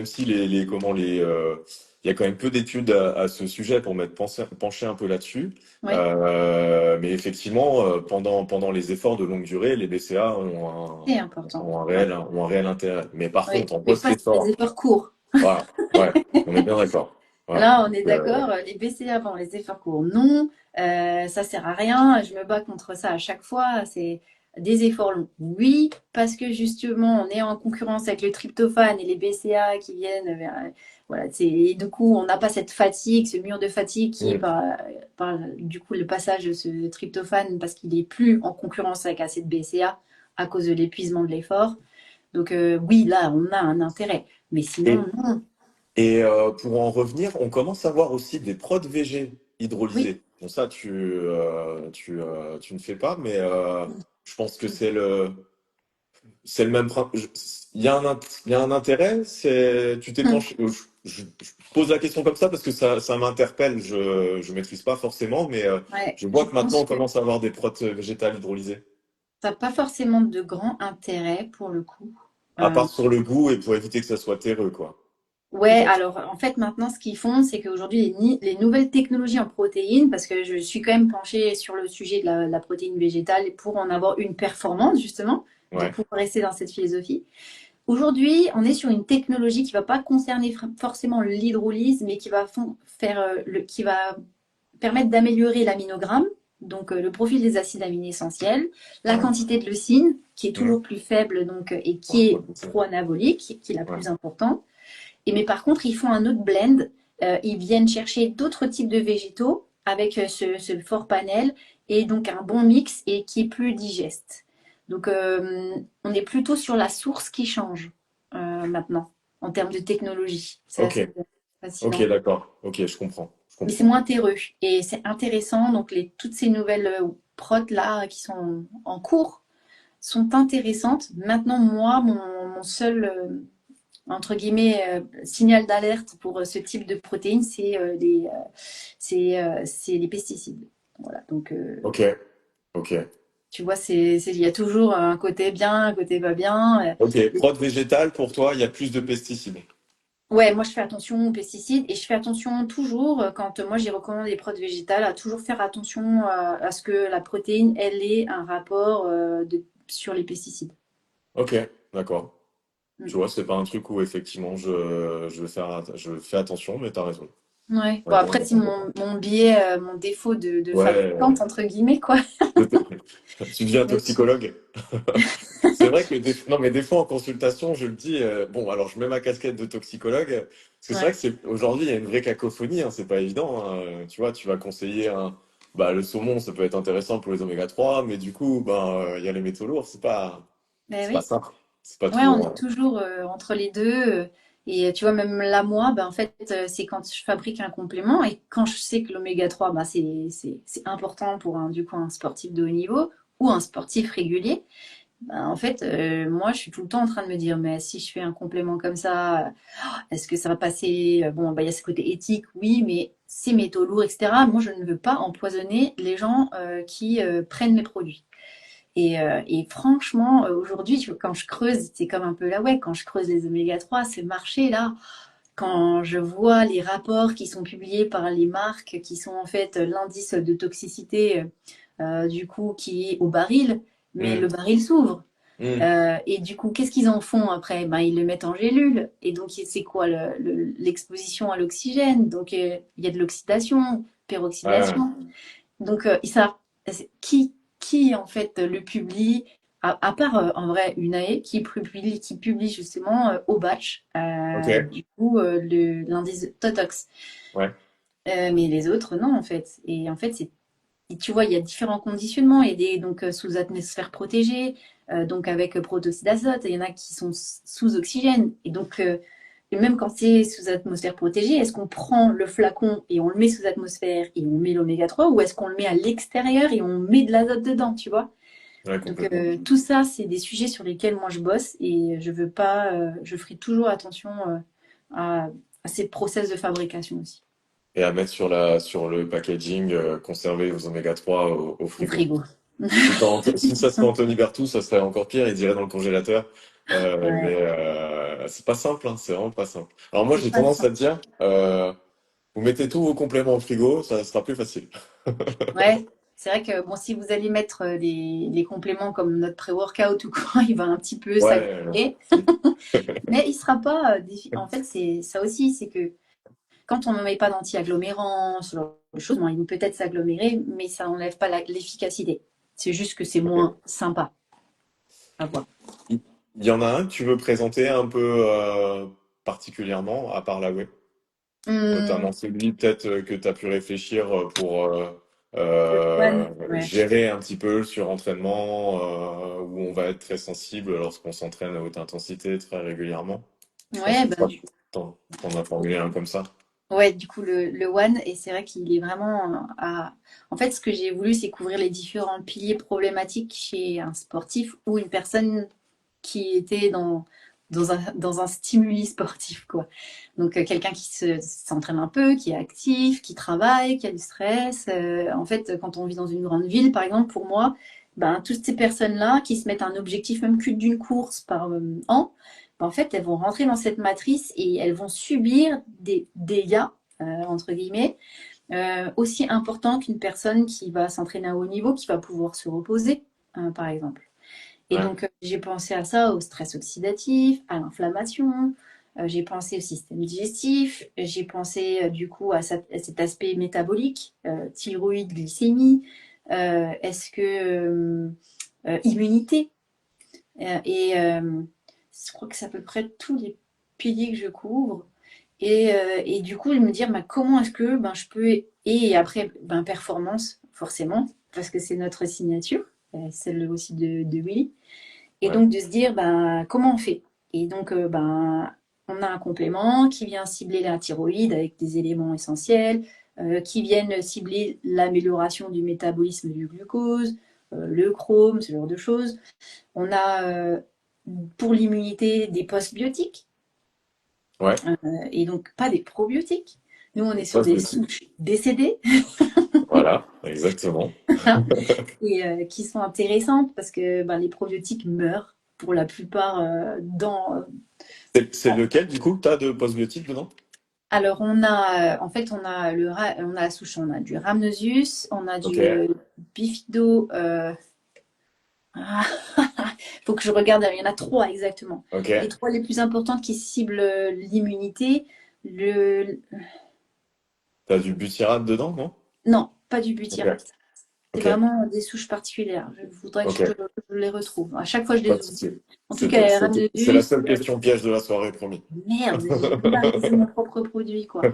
y a quand même peu d'études à ce sujet pour m'être penché un peu là-dessus. Oui, Mais effectivement, pendant les efforts de longue durée, les BCA c'est important. Ouais, ont un réel intérêt. Mais par oui, contre, en mais pas sur les post-effort, efforts courts. voilà, ouais, on est bien d'accord. Voilà. Là, on est Donc, d'accord, les BCA avant les efforts courts, non, ça sert à rien, je me bats contre ça à chaque fois, c'est des efforts longs. Oui, parce que justement, on est en concurrence avec le tryptophane et les BCA qui viennent voilà, et du coup, on n'a pas cette fatigue, ce mur de fatigue qui est mm. par du coup le passage de ce tryptophane parce qu'il est plus en concurrence avec assez de BCA à cause de l'épuisement de l'effort. Donc oui, là, on a un intérêt. Mais sinon, Et non. pour en revenir, on commence à voir aussi des prods VG Oui. hydrolysés. Bon, ça, tu ne fais pas, mais je pense que c'est le même principe. Il y a un intérêt. Tu t'es penché. Je pose la question comme ça parce que ça m'interpelle. Je maîtrise pas forcément, mais Ouais, je vois je que maintenant pense on que commence à avoir des prods végétales hydrolysées. ça n'a pas forcément de grand intérêt pour le coup. À Euh, part sur le goût et pour éviter que ça soit terreux, quoi. ouais, Peut-être. alors en fait maintenant ce qu'ils font, c'est qu'aujourd'hui les nouvelles technologies en protéines, parce que je suis quand même penchée sur le sujet de la protéine végétale pour en avoir une performance justement, de Ouais. pouvoir rester dans cette philosophie. Aujourd'hui, on est sur une technologie qui va pas concerner forcément l'hydrolyse, mais qui va faire qui va permettre d'améliorer l'aminogramme, donc le profil des acides aminés essentiels, la Ouais. quantité de leucine, qui est Mm. toujours plus faible donc, et Ouais, qui faut est le goûter. pro-anabolique, qui est la Ouais. plus importante. Et, mais par contre, ils font un autre blend. Ils viennent chercher d'autres types de végétaux avec ce fort panel et donc un bon mix et qui est plus digeste. Donc, on est plutôt sur la source qui change maintenant en termes de technologie. C'est Ok. assez Ok, fascinant. d'accord. Ok, je comprends. Je Mais c'est comprends. moins terreux et c'est intéressant. Donc, toutes ces nouvelles prods là qui sont en cours sont intéressantes. Maintenant, moi, mon seul entre guillemets signal d'alerte pour ce type de protéines, c'est les pesticides. Voilà. Donc, Ok. Ok. tu vois, il y a toujours un côté bien, un côté pas bien. Ok. Prod végétale, pour toi, il y a plus de pesticides. Ouais, moi je fais attention aux pesticides et je fais attention toujours, quand moi j'y recommande des protéines végétales, à toujours faire attention à ce que la protéine, elle ait un rapport sur les pesticides. Ok, d'accord. Tu Mm. vois, c'est pas un truc où effectivement je fais attention, mais t'as raison. Ouais. Bon, Ouais, après, c'est mon biais, mon défaut de ouais. fabricante, entre guillemets, quoi. Tu deviens Mais, toxicologue. C'est vrai que non, mais des fois en consultation, je le dis, bon, alors je mets ma casquette de toxicologue, parce que c'est vrai ouais. que aujourd'hui, il y a une vraie cacophonie, hein, c'est pas évident, hein. Tu vois, tu vas conseiller bah, le saumon, ça peut être intéressant pour les oméga 3, mais du coup, ben, il y a les métaux lourds, Ben c'est pas oui. ça. C'est pas Ouais, on toujours. est toujours entre les deux. Et tu vois, même là, moi, ben, en fait, c'est quand je fabrique un complément et quand je sais que l'oméga 3 ben, c'est important pour du coup, un sportif de haut niveau ou un sportif régulier. Ben, en fait, moi, je suis tout le temps en train de me dire, mais si je fais un complément comme ça, est-ce que ça va passer? Bon, ben, il y a ce côté éthique, oui, mais ces métaux lourds, etc. Moi, je ne veux pas empoisonner les gens qui prennent mes produits. Et franchement, aujourd'hui, quand je creuse, c'est comme un peu là, ouais, quand je creuse les oméga 3, ce marché-là, quand je vois les rapports qui sont publiés par les marques, qui sont en fait l'indice de toxicité, du coup, qui est au baril, mais le Hmm, baril s'ouvre. hmm. Et du coup, qu'est-ce qu'ils en font après? Ben, ils le mettent en gélule. Et donc, c'est quoi l'exposition à l'oxygène? Donc, il y a de l'oxydation, Ouais, peroxydation. Donc, ça, qui en fait le publie? à part en vrai Unae qui publie justement au batch, Ok, du coup, l'indice Totox. ouais, Mais les autres, non, en fait. Et en fait, et tu vois, il y a différents conditionnements. Il y a des donc, sous atmosphère protégée, donc avec protoxyde d'azote. Il y en a qui sont sous oxygène. Et donc, et même quand c'est sous atmosphère protégée, est-ce qu'on prend le flacon et on le met sous atmosphère et on met l'oméga 3 ou est-ce qu'on le met à l'extérieur et on met de l'azote dedans, tu vois? ouais, Donc, complètement. tout ça, c'est des sujets sur lesquels moi je bosse et je veux pas, je ferai toujours attention à, à ces process de fabrication aussi. Et à mettre sur le packaging, conserver vos oméga 3 au Au frigo. frigo. Si ça serait Anthony Berthoud, ça serait encore pire, il dirait dans le congélateur. Ouais, C'est pas simple, hein, c'est vraiment pas simple. Alors moi, c'est j'ai pas tendance ça. à te dire, vous mettez tous vos compléments au frigo, ça sera plus facile. Ouais, c'est vrai que bon, si vous allez mettre les compléments comme notre pré-workout ou quoi, il va un petit peu Ouais, s'agglomérer. Mais il sera pas. En fait, c'est ça aussi, c'est que quand on ne met pas d'anti-agglomérants, ce genre de choses, bon, il peut peut-être s'agglomérer, mais ça n'enlève pas l'efficacité. C'est juste que c'est ok. moins sympa à voir. Il il y en a un que tu veux présenter un peu particulièrement, à part la web, Hum, notamment celui peut-être que tu as pu réfléchir pour ouais, ouais. gérer un petit peu le surentraînement, où on va être très sensible lorsqu'on s'entraîne à haute intensité très régulièrement. Je pense Ouais, que ben, toi, t'en as formulé un comme ça. ouais, du coup, le One, et c'est vrai qu'il est vraiment à... En fait, ce que j'ai voulu, c'est couvrir les différents piliers problématiques chez un sportif ou une personne qui était dans un stimuli sportif, quoi. Donc, quelqu'un qui s'entraîne un peu, qui est actif, qui travaille, qui a du stress. En fait, quand on vit dans une grande ville, par exemple, pour moi, ben, toutes ces personnes-là qui se mettent un objectif même que d'une course par an, ben, en fait, elles vont rentrer dans cette matrice et elles vont subir des dégâts, entre guillemets, aussi importants qu'une personne qui va s'entraîner à haut niveau, qui va pouvoir se reposer, par exemple. Et Ouais, donc, j'ai pensé à ça, au stress oxydatif, à l'inflammation, j'ai pensé au système digestif, j'ai pensé du coup à cet aspect métabolique, thyroïde, glycémie, est-ce que immunité, et je crois que c'est à peu près tous les piliers que je couvre. Et du coup, de me dire bah, comment est-ce que ben, je peux. Et après, ben, performance, forcément, parce que c'est notre signature, celle aussi de Willy. Et ouais, donc de se dire ben, comment on fait. Et donc, ben, on a un complément qui vient cibler la thyroïde avec des éléments essentiels, qui viennent cibler l'amélioration du métabolisme du glucose, le chrome, ce genre de choses. On a pour l'immunité des postbiotiques ouais. et donc pas des probiotiques. Nous, on est Des sur des postbiotiques. souches décédées Voilà, exactement. et qui sont intéressantes parce que ben, les probiotiques meurent pour la plupart C'est lequel du coup, t'as de postbiotiques dedans? Alors, on a, en fait, on a la souche, on a du Rhamnosus, on a Ok, du Bifido. Faut que je regarde, il y en a trois exactement. ok. Les trois les plus importantes qui ciblent l'immunité. Le, T'as du butyrate dedans, non? non, pas du Ok, butyrate. C'est ok, vraiment des souches particulières. Je voudrais que ok. je les retrouve. À chaque fois, je Pas les de oublie. souci. En tout cas, C'est la Rhamnosus, seule question piège de la soirée, promis. merde, j'ai vulgarisé mon propre produit, quoi.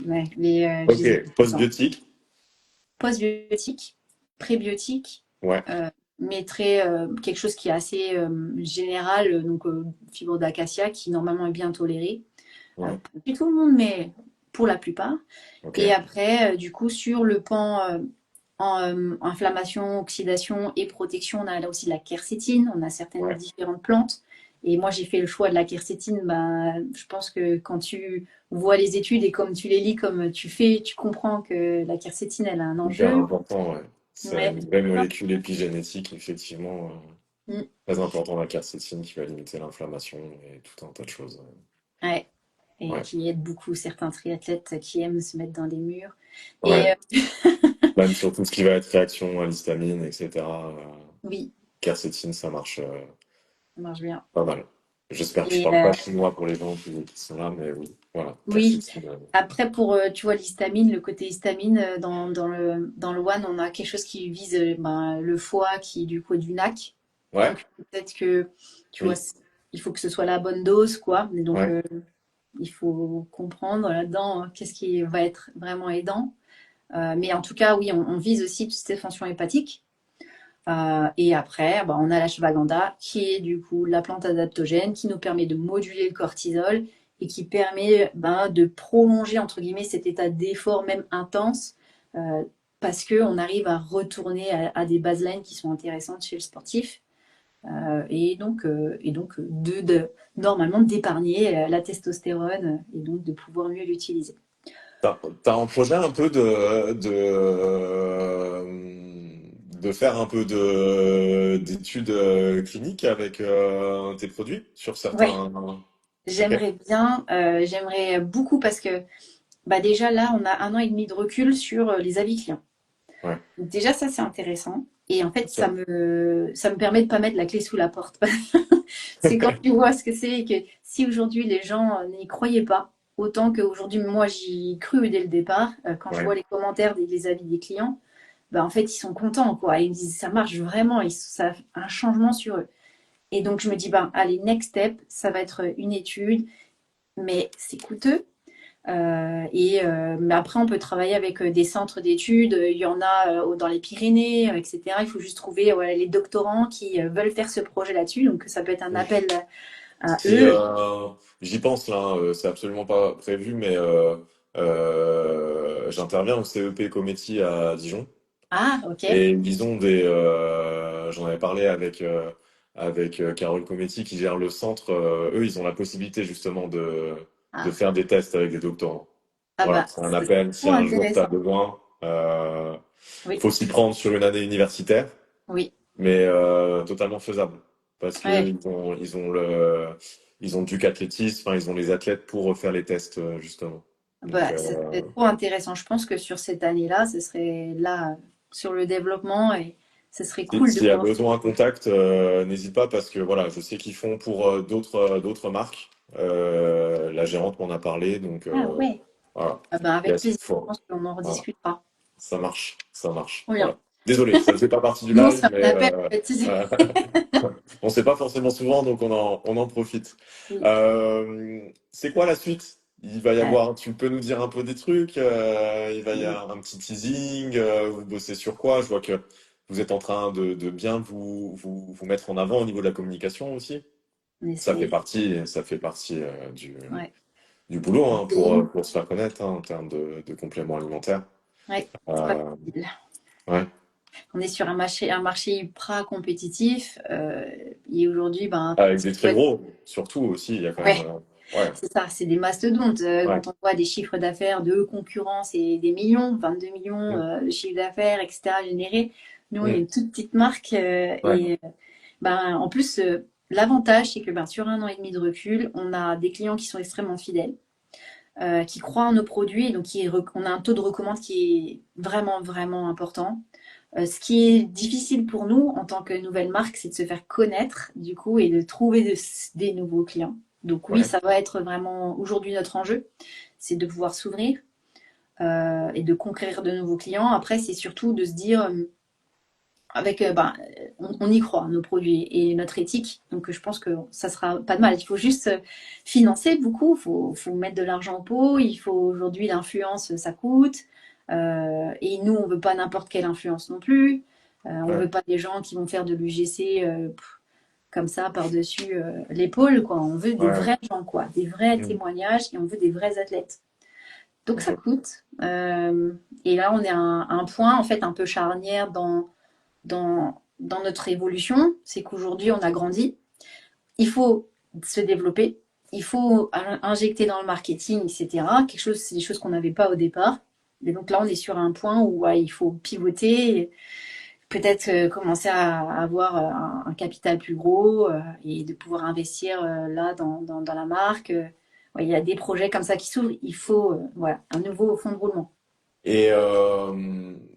Ouais, mais je les ai Ok, tout le temps. postbiotiques. Postbiotiques, prébiotiques, Ouais, euh, mais très, quelque chose qui est assez général, donc fibre d'acacia, qui normalement est bien toléré. ouais, Pas du tout le monde, mais pour la plupart. ok, Et après, du coup, sur le pan inflammation, oxydation et protection, on a là aussi la quercétine, on a certaines ouais. différentes plantes. Et moi, j'ai fait le choix de la quercétine. Bah, je pense que quand tu vois les études et comme tu les lis, comme tu fais, tu comprends que la quercétine, elle a un Hyper enjeu. important, ouais. C'est Ouais. une vraie molécule épigénétique, effectivement. Mm. Très important la quercétine qui va limiter l'inflammation et tout un tas de choses. Ouais. Et Ouais, qui aide beaucoup certains triathlètes qui aiment se mettre dans des murs. Et ouais. Même sur tout ce qui va être réaction à l'histamine, etc. oui, Quercétine, ça marche ça marche bien. pas mal. J'espère que je Et parle pas chinois pour les gens qui sont là, mais oui, voilà, oui, quercétine. après pour, tu vois, l'histamine, le côté histamine, dans le One, on a quelque chose qui vise ben, le foie, qui du coup est du NAC. Ouais, Donc peut-être que, tu vois, oui, il faut que ce soit la bonne dose, quoi. Et donc, ouais. il faut comprendre là-dedans qu'est-ce qui va être vraiment aidant. Mais en tout cas, oui, on vise aussi toutes ces fonctions hépatiques. Et après, bah, on a l'ashwagandha, qui est du coup la plante adaptogène, qui nous permet de moduler le cortisol et qui permet ben, de prolonger, entre guillemets, cet état d'effort même intense, euh, parce qu'on arrive à retourner à des baselines qui sont intéressantes chez le sportif. Normalement d'épargner la testostérone et donc de pouvoir mieux l'utiliser. T'as un projet un peu de faire un peu d'études cliniques avec tes produits sur Ouais, certains. Ok. j'aimerais bien, j'aimerais beaucoup parce que bah déjà là, on a 1 an et demi de recul sur les avis clients. Ouais. Donc déjà, ça, c'est intéressant. Et en fait, Ok. ça me permet de pas mettre la clé sous la porte. C'est quand tu vois ce que c'est et que si aujourd'hui les gens n'y croyaient pas, autant qu'aujourd'hui, moi, j'y cru dès le départ, quand je Ouais. vois les commentaires des avis des clients, bah, en fait, ils sont contents, quoi. Ils me disent, ça marche vraiment, ça fait un changement sur eux. Et donc, je me dis, bah, allez, next step, ça va être une étude, mais c'est coûteux. Mais après, on peut travailler avec des centres d'études. Il y en a dans les Pyrénées, etc. Il faut juste trouver ouais, les doctorants qui veulent faire ce projet là-dessus. Donc, ça peut être un appel à Si eux. j'y pense là, hein, c'est absolument pas prévu, mais j'interviens au CEP Cometti à Dijon. Ah, ok. Et ils ont j'en avais parlé avec Carole Cometti qui gère le centre. Eux, ils ont la possibilité justement de Ah, faire des tests avec des doctorants. ah Voilà, bah, c'est un c'est appel. Si trop un jour tu as intéressant. besoin, Oui, faut s'y prendre sur une année universitaire, oui. mais totalement faisable. Parce que Ouais. ils ont du athlétisme, enfin, ils ont les athlètes pour faire les tests, justement. Donc, Bah, c'est trop intéressant. Je pense que sur cette année-là, ce serait là, sur le développement, et ce serait cool de s'il y a pouvoir. besoin, contact, n'hésite pas parce que voilà, je sais qu'ils font pour d'autres marques. La gérante m'en a parlé, donc Ah, ouais. voilà. Ah bah, avec Yes, plaisir. Je pense qu'on en voilà, rediscutera. ça marche, ça marche. Trop bien. Voilà. Désolé, ça ne fait pas partie du Non, live, c'est un mais appel, en fait. euh, on ne sait pas forcément souvent, donc on en profite. Oui. C'est quoi la suite? Il va y Euh, avoir, tu peux nous dire un peu des trucs, il va y avoir un petit teasing, vous bossez sur quoi? Je vois que vous êtes en train de bien vous mettre en avant au niveau de la communication aussi. on Ça fait essaye. partie, ça fait partie Ouais. du boulot hein, Et- pour se faire connaître hein, en termes de compléments alimentaires. ouais, c'est pas Euh, facile. ouais. On est sur un marché ultra compétitif. Et aujourd'hui, ben, Avec ce des qu'il faut très être- gros, surtout aussi, il y a quand même. ouais, Ouais, c'est ça, c'est des mastodontes. ouais. Quand on voit des chiffres d'affaires de concurrents, c'est des millions, 22 millions Mm, de chiffres d'affaires, etc. générés. Nous, on est mm, une toute petite marque. ouais, Ben, en plus, l'avantage, c'est que ben, sur 1 an et demi de recul, on a des clients qui sont extrêmement fidèles, qui croient en nos produits, donc on a un taux de recommande qui est vraiment, vraiment important. Ce qui est difficile pour nous en tant que nouvelle marque, c'est de se faire connaître du coup et de trouver des nouveaux clients. Donc oui, ouais. ça va être vraiment aujourd'hui notre enjeu, c'est de pouvoir s'ouvrir et de conquérir de nouveaux clients. Après, c'est surtout de se dire, on y croit, nos produits et notre éthique. Donc je pense que ça sera pas de mal. Il faut juste financer beaucoup, faut mettre de l'argent au pot. Il faut aujourd'hui l'influence, ça coûte. Et nous, on veut pas n'importe quelle influence non plus. On Ouais. veut pas des gens qui vont faire de l'UGC comme ça par-dessus l'épaule, quoi. On veut des Ouais. vrais gens, quoi, des vrais Mm. témoignages et on veut des vrais athlètes. Donc ça Ok. coûte. Et là, on est à un point en fait un peu charnière dans notre évolution, c'est qu'aujourd'hui, on a grandi. Il faut se développer, il faut injecter dans le marketing, etc. C'est des choses qu'on n'avait pas au départ. Et donc là, on est sur un point où ouais, il faut pivoter, peut-être commencer à avoir un capital plus gros et de pouvoir investir là dans la marque. Ouais, il y a des projets comme ça qui s'ouvrent. Il faut voilà, un nouveau fond de roulement. Et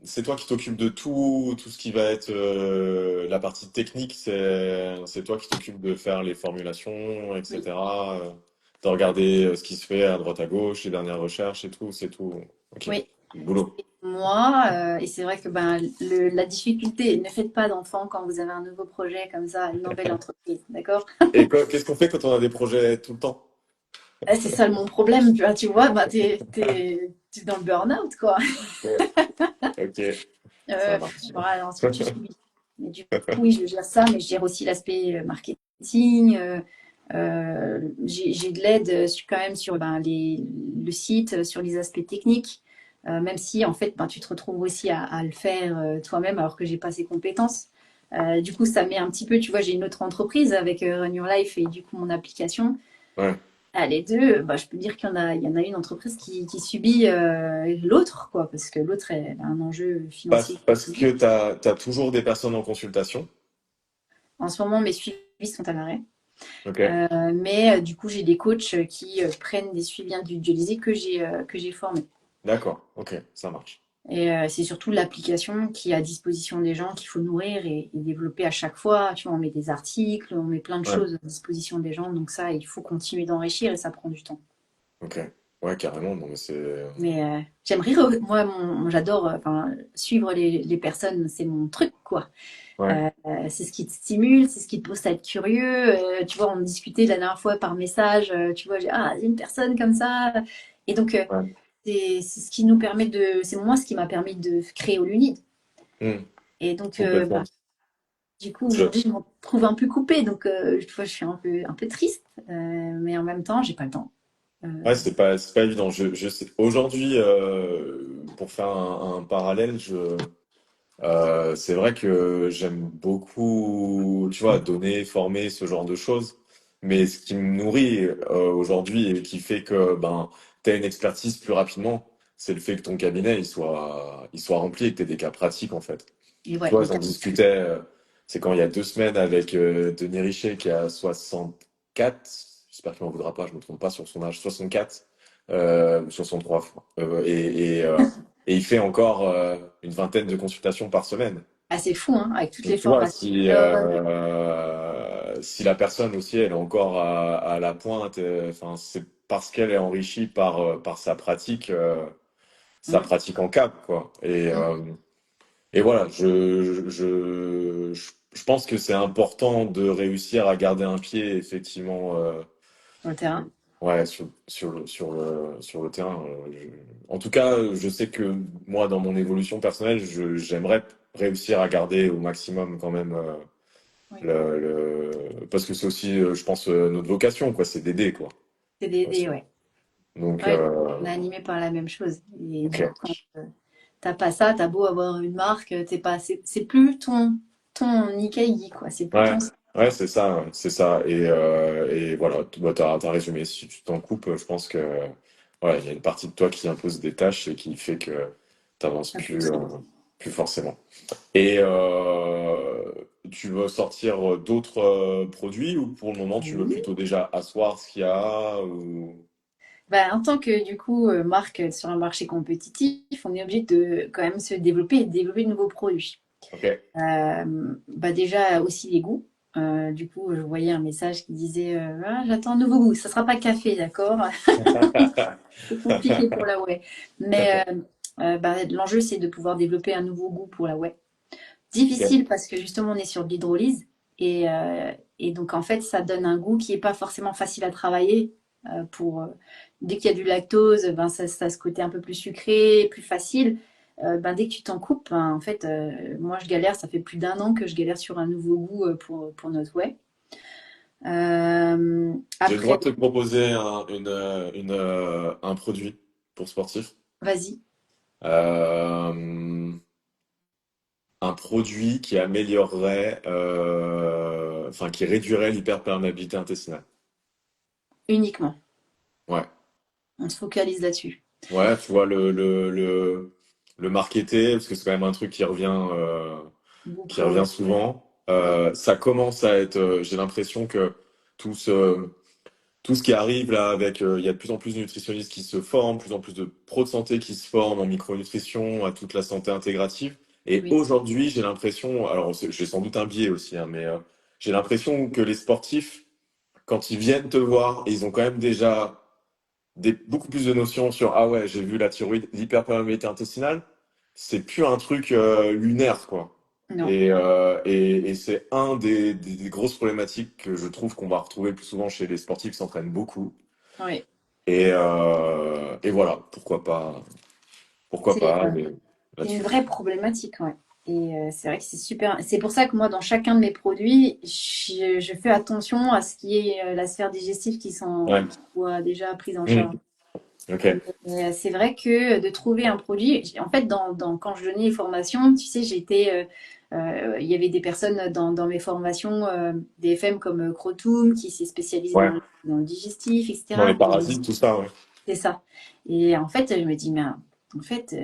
c'est toi qui t'occupes de tout ce qui va être la partie technique, c'est toi qui t'occupes de faire les formulations, Oui, etc. De regarder ce qui se fait à droite à gauche, les dernières recherches et tout, c'est tout. Ok. oui. Boulot. Moi, et c'est vrai que ben, la difficulté, ne faites pas d'enfants quand vous avez un nouveau projet comme ça, une nouvelle entreprise, d'accord? Et qu'est-ce qu'on fait quand on a des projets tout le temps? C'est ça mon problème, tu vois, bah, t'es dans le burn-out, quoi. Ok, ok, ça marche. Voilà, ensuite tu subis. Mais du coup, oui, je gère ça, mais je gère aussi l'aspect marketing. J'ai de l'aide quand même sur ben, le site, sur les aspects techniques, même si en fait, ben, tu te retrouves aussi à le faire toi-même alors que j'ai pas ces compétences. Du coup, ça met un petit peu, tu vois, j'ai une autre entreprise avec Run Your Life et du coup mon application. Ouais. Ah, les deux, bah, je peux dire qu'il y en a une entreprise qui subit l'autre, quoi, parce que l'autre elle a un enjeu Parce, financier. parce que tu as toujours des personnes en consultation. En ce moment, mes suivis sont à l'arrêt. Ok. Mais du coup, j'ai des coachs qui prennent des suivis individualisés que j'ai formés. D'accord. Ok, ça marche. Et c'est surtout l'application qui est à disposition des gens qu'il faut nourrir et développer à chaque fois. Tu vois, on met des articles, on met plein de Ouais. choses à disposition des gens. Donc ça, il faut continuer d'enrichir et ça prend du temps. Ok. Ouais, carrément. Non, mais c'est. Mais j'aimerais, moi, j'adore enfin, suivre les personnes, c'est mon truc, quoi. Ouais. C'est ce qui te stimule, c'est ce qui te pousse à être curieux. Tu vois, on discutait la dernière fois par message, tu vois, j'ai une personne comme ça. Et donc, Ouais. c'est ce qui nous permet c'est moi ce qui m'a permis de créer Olunid. Hmm, Et donc, complètement. bah, du coup, Je- aujourd'hui, je me retrouve un peu coupée. Donc, tu vois, je suis un peu triste, mais en même temps, j'ai pas le temps. Ouais, Euh, c'est pas évident. Je sais. Aujourd'hui, pour faire un parallèle, c'est vrai que j'aime beaucoup, tu vois, donner, former, ce genre de choses. Mais ce qui me nourrit aujourd'hui et qui fait que ben, tu as une expertise plus rapidement, c'est le fait que ton cabinet il soit rempli et que tu aies des cas pratiques en fait. et Tu ouais, vois, les j'en cas. discutais, c'est quand il y a 2 semaines avec Denis Richet qui a 64, j'espère qu'il m'en voudra pas, je me trompe pas sur son âge, 64 ou 63. Et il fait encore une vingtaine de consultations par semaine. Ah, c'est fou, hein, avec toutes Donc les tu vois, formations si, qu'il donne. si la personne aussi, elle est encore à la pointe, enfin, c'est parce qu'elle est enrichie par sa Mm, pratique en cap, quoi. mm, Et voilà, je pense que c'est important de réussir à garder un pied, effectivement, sur le terrain. ouais, sur le terrain. En tout cas, je sais que moi, dans mon évolution personnelle, j'aimerais réussir à garder au maximum quand même Oui. parce que c'est aussi, je pense, notre vocation, quoi, c'est d'aider, quoi. C'est d'aider, Aussi. ouais. Donc, Ouais, on est animé par la même chose. Et du coup, ok. quand t'as pas ça, t'as beau avoir une marque, t'es pas, c'est plus ton Nikkei, quoi. C'est plus Ouais, ton. ouais, c'est ça, ouais, c'est ça. Et voilà, bah, t'as résumé. Si tu t'en coupes, je pense que voilà, il y a une partie de toi qui impose des tâches et qui fait que t'avances plus forcément. Et tu veux sortir d'autres produits ou pour le moment tu veux Oui. plutôt déjà asseoir ce qu'il y a ou... Bah, en tant que du coup marque sur un marché compétitif, on est obligé de quand même se développer et de développer de nouveaux produits. Ok. Bah déjà aussi les goûts. Du coup, je voyais un message qui disait ah, j'attends un nouveau goût. Ça sera pas café, d'accord? C'est compliqué pour la whey. Mais bah, l'enjeu, c'est de pouvoir développer un nouveau goût pour la whey. Ok. Difficile parce que justement, on est sur de l'hydrolyse. Et donc, en fait, ça donne un goût qui n'est pas forcément facile à travailler. Dès qu'il y a du lactose, ben, ça a ce côté un peu plus sucré, plus facile. Ben, dès que tu t'en coupes, ben, en fait, moi, je galère. Ça fait plus d'1 an que je galère sur un nouveau goût pour notre whey. J'ai le droit Après, de te proposer un produit pour sportif. vas-y. Euh, un produit qui améliorerait, enfin qui réduirait l'hyperperméabilité intestinale. Uniquement. Ouais. On se focalise là-dessus. Ouais, tu vois, le marketer, parce que c'est quand même un truc qui revient Ouais. souvent. Ça commence à être, j'ai l'impression que tout ce, tout ce qui arrive là, avec, il y a de plus en plus de nutritionnistes qui se forment, de plus en plus de pros de santé qui se forment en micronutrition, à toute la santé intégrative. Et Oui. aujourd'hui, j'ai l'impression, alors j'ai sans doute un biais aussi, hein, mais j'ai l'impression que les sportifs, quand ils viennent te voir, ils ont quand même déjà beaucoup plus de notions sur, ah ouais, j'ai vu la thyroïde, l'hyperperméabilité intestinale. C'est plus un truc lunaire, quoi. Non, Et c'est un des grosses problématiques que je trouve qu'on va retrouver le plus souvent chez les sportifs qui s'entraînent beaucoup. oui. Et voilà, pourquoi C'est pas, mais c'est une là-dessus. vraie problématique, ouais. Et c'est vrai que c'est super. C'est pour ça que moi, dans chacun de mes produits, je fais attention à ce qui est la sphère digestive Ouais. qui soit déjà prise en charge. Mm. Ok. Et c'est vrai que de trouver un produit, en fait, quand je donnais les formations, tu sais, il y avait des personnes dans mes formations, des FM comme Crotoum, qui s'est spécialisé Ouais. dans le digestif, Dans les etc. parasites, tout ça, ouais. C'est ça. Et en fait, je me dis, mais en fait,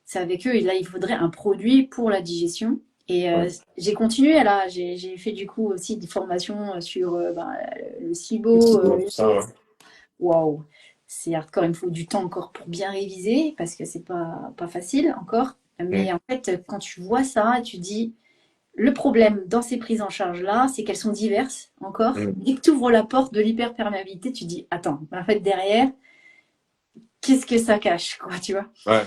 c'est avec eux, et là, il faudrait un produit pour la digestion. Et Ouais. j'ai continué là, j'ai fait du coup aussi des formations sur le Les SIBO, tout ça, ouais. waouh, c'est hardcore. Il me faut du temps encore pour bien réviser parce que c'est pas facile encore. Mm. Mais en fait, quand tu vois ça, tu dis le problème dans ces prises en charge-là, c'est qu'elles sont diverses encore. Mm. Dès que tu ouvres la porte de l'hyperperméabilité, tu dis attends, en fait, derrière, qu'est-ce que ça cache, quoi, tu vois? Ouais.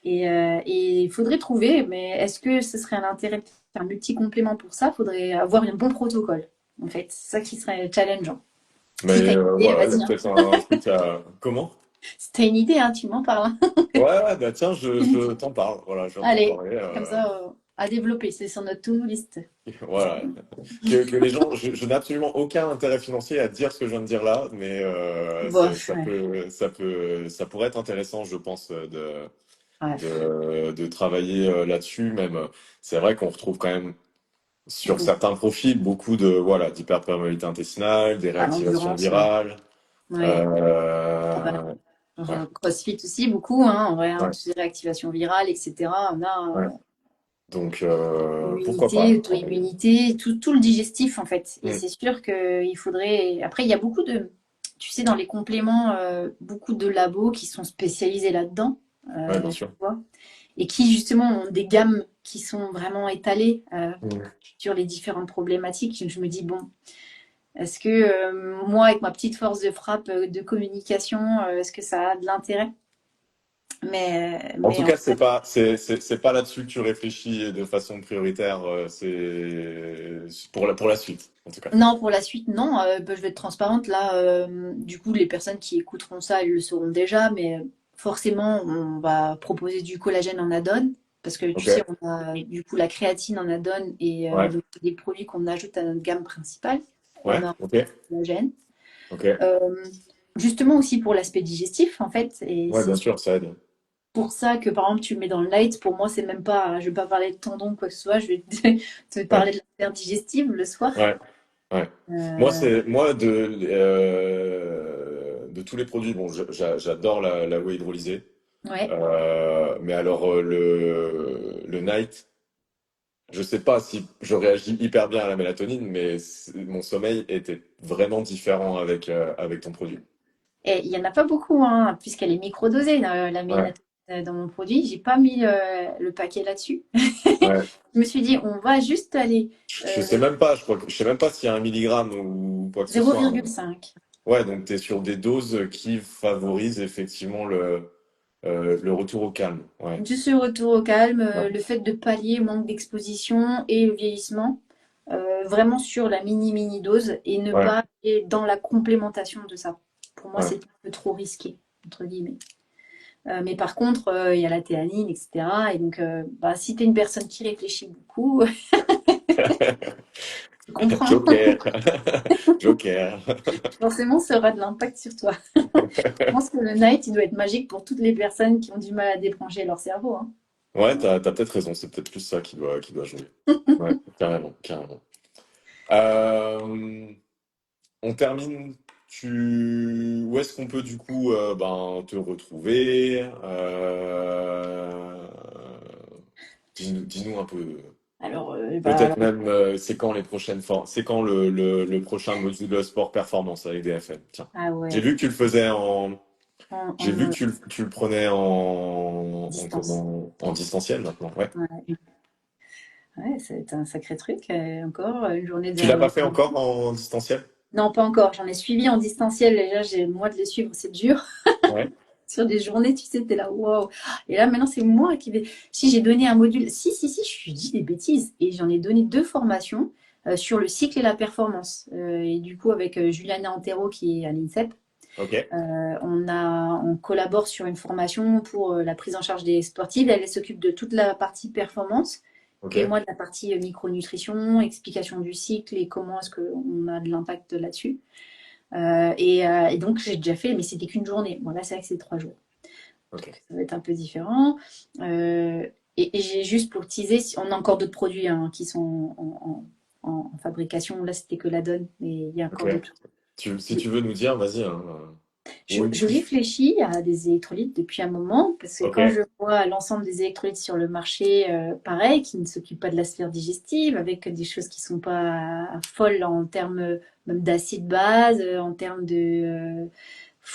Et il faudrait trouver, mais est-ce que ce serait un intérêt de faire un multi-complément pour ça? Il faudrait avoir un bon protocole, en fait. C'est ça qui serait challengeant. Si tu as Mais une idée, voilà, il y a vas-y, hein. peut-être un truc à. Comment? Si tu as une idée, hein, tu m'en parles, hein. Ouais, ouais, bah tiens, je t'en parle. Voilà, je viens de t'en Allez, parler. comme ça, à développer, c'est sur notre to-do list. Voilà. Que les gens, je n'ai absolument aucun intérêt financier à dire ce que je viens de dire là, mais Bof, ouais. ça pourrait être intéressant, je pense, Ouais, de travailler là-dessus. Même, c'est vrai qu'on retrouve quand même sur beaucoup. certains profils beaucoup de voilà d'hyperperméabilité intestinale, des À réactivations l'endurance, ouais. virales. Ouais. Ah bah, Euh, ouais, CrossFit aussi, beaucoup, hein, en vrai, hein, ouais, toutes les réactivations virales, etc. On a ouais. Donc pourquoi immunité, pas. auto-immunité, tout le digestif, en fait. Et Mm. c'est sûr qu'il faudrait. Après, il y a beaucoup de. Tu sais, dans les compléments, beaucoup de labos qui sont spécialisés là-dedans, Ouais, bien tu sûr. vois, et qui, justement, ont des gammes qui sont vraiment étalées Mm. sur les différentes problématiques. Je me dis, bon. Est-ce que moi, avec ma petite force de frappe de communication, est-ce que ça a de l'intérêt? En tout Mais en cas, c'est pas là-dessus que tu réfléchis de façon prioritaire. C'est pour la suite, en tout cas. non, pour la suite, non. Bah, je vais être transparente. Là, du coup, les personnes qui écouteront ça, elles le sauront déjà. Mais forcément, on va proposer du collagène en add-on. Parce que tu sais, Ok. on a du coup la créatine en add-on et Ouais. donc des produits qu'on ajoute à notre gamme principale. On Ouais. a Ok. le collagène. Ok. Euh, Justement aussi pour l'aspect digestif, en fait. Et Ouais, c'est bien sûr, ça aide. pour ça que par exemple tu le mets dans le light, pour moi c'est même pas, je vais pas parler de tendon ou quoi que ce soit, je vais te Ouais. parler de la sphère digestive le soir. Ouais. Ouais. Euh, Moi de tous les produits, bon, j'adore la whey hydrolysée. ouais. Mais alors le night, je sais pas si je réagis hyper bien à la mélatonine, mais mon sommeil était vraiment différent avec ton produit. Et il y en a pas beaucoup, hein, puisqu'elle est microdosée, la Ouais, mélatonine dans mon produit. J'ai pas mis le paquet là-dessus. ouais. Je me suis dit, on va juste aller Je sais même pas, je sais même pas s'il y a un milligramme ou quoi que ce soit, hein. 0,5. Ouais, donc tu es sur des doses qui favorisent effectivement le retour au calme. Ouais. Juste le retour au calme, Ouais. le fait de pallier le manque d'exposition et le vieillissement, vraiment sur la mini dose et ne Ouais. pas aller dans la complémentation de ça. Pour moi, Ouais. c'est un peu trop risqué, entre guillemets. Mais par contre, il y a la théanine, etc. Et donc, bah, si tu es une personne qui réfléchit beaucoup, je comprends. Joker. Joker. Forcément, ça aura de l'impact sur toi. Je pense que le night, il doit être magique pour toutes les personnes qui ont du mal à débrancher leur cerveau, hein. Ouais, t'as peut-être raison, c'est peut-être plus ça qui doit jouer. Ouais, carrément, carrément. Euh, on termine. Où est-ce qu'on peut du coup ben, te retrouver? Dis-nous un peu. Alors, Peut-être même c'est quand les prochaines c'est quand le prochain module sport performance avec DFM. Tiens. ah J'ai ouais, vu que tu le faisais en. J'ai vu que en tu le prenais distance. en distanciel maintenant. Ouais. Ouais. Ouais, c'est un sacré truc. Encore une journée Tu l'as de. pas fait encore en distanciel? Non, pas encore. J'en ai suivi en distanciel. Déjà, moi de les suivre, c'est dur. Ouais. Sur des journées, tu sais, t'es là, wow. Et là, maintenant, c'est moi qui vais. Si j'ai donné un module, si, je suis dit des bêtises. Et j'en ai donné deux formations sur le cycle et la performance. Et du coup, avec Juliana Antero qui est à l'INSEP, Ok. on collabore sur une formation pour la prise en charge des sportives. Elle s'occupe de toute la partie performance Ok. et moi de la partie micronutrition, explication du cycle et comment est-ce qu'on a de l'impact là-dessus. Et donc, j'ai déjà fait, mais c'était qu'une journée. Bon, là, c'est vrai que c'est 3 jours. Ok. Donc, ça va être un peu différent. Euh, et j'ai juste pour teaser, on a encore d'autres produits hein, qui sont en fabrication. Là, c'était que la donne, mais il y a Ok. encore d'autres. Si tu veux nous dire, vas-y, hein. Oui. Je réfléchis à des électrolytes depuis un moment, parce que Ok. quand je vois l'ensemble des électrolytes sur le marché, pareil, qui ne s'occupent pas de la sphère digestive, avec des choses qui sont pas folles en termes même d'acide base, en termes de...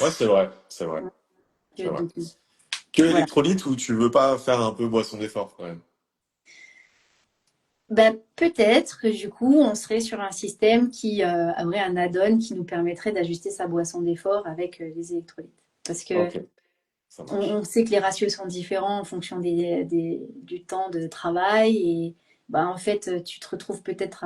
Ouais, c'est vrai. C'est vrai. C'est vrai. donc, Que voilà. électrolyte ou tu veux pas faire un peu boisson d'effort quand même? Ben, peut-être que du coup, on serait sur un système qui aurait un add-on qui nous permettrait d'ajuster sa boisson d'effort avec les électrolytes. Parce que Ok, ça on marche. sait que les ratios sont différents en fonction du temps de travail. Et bah, en fait, tu te retrouves peut-être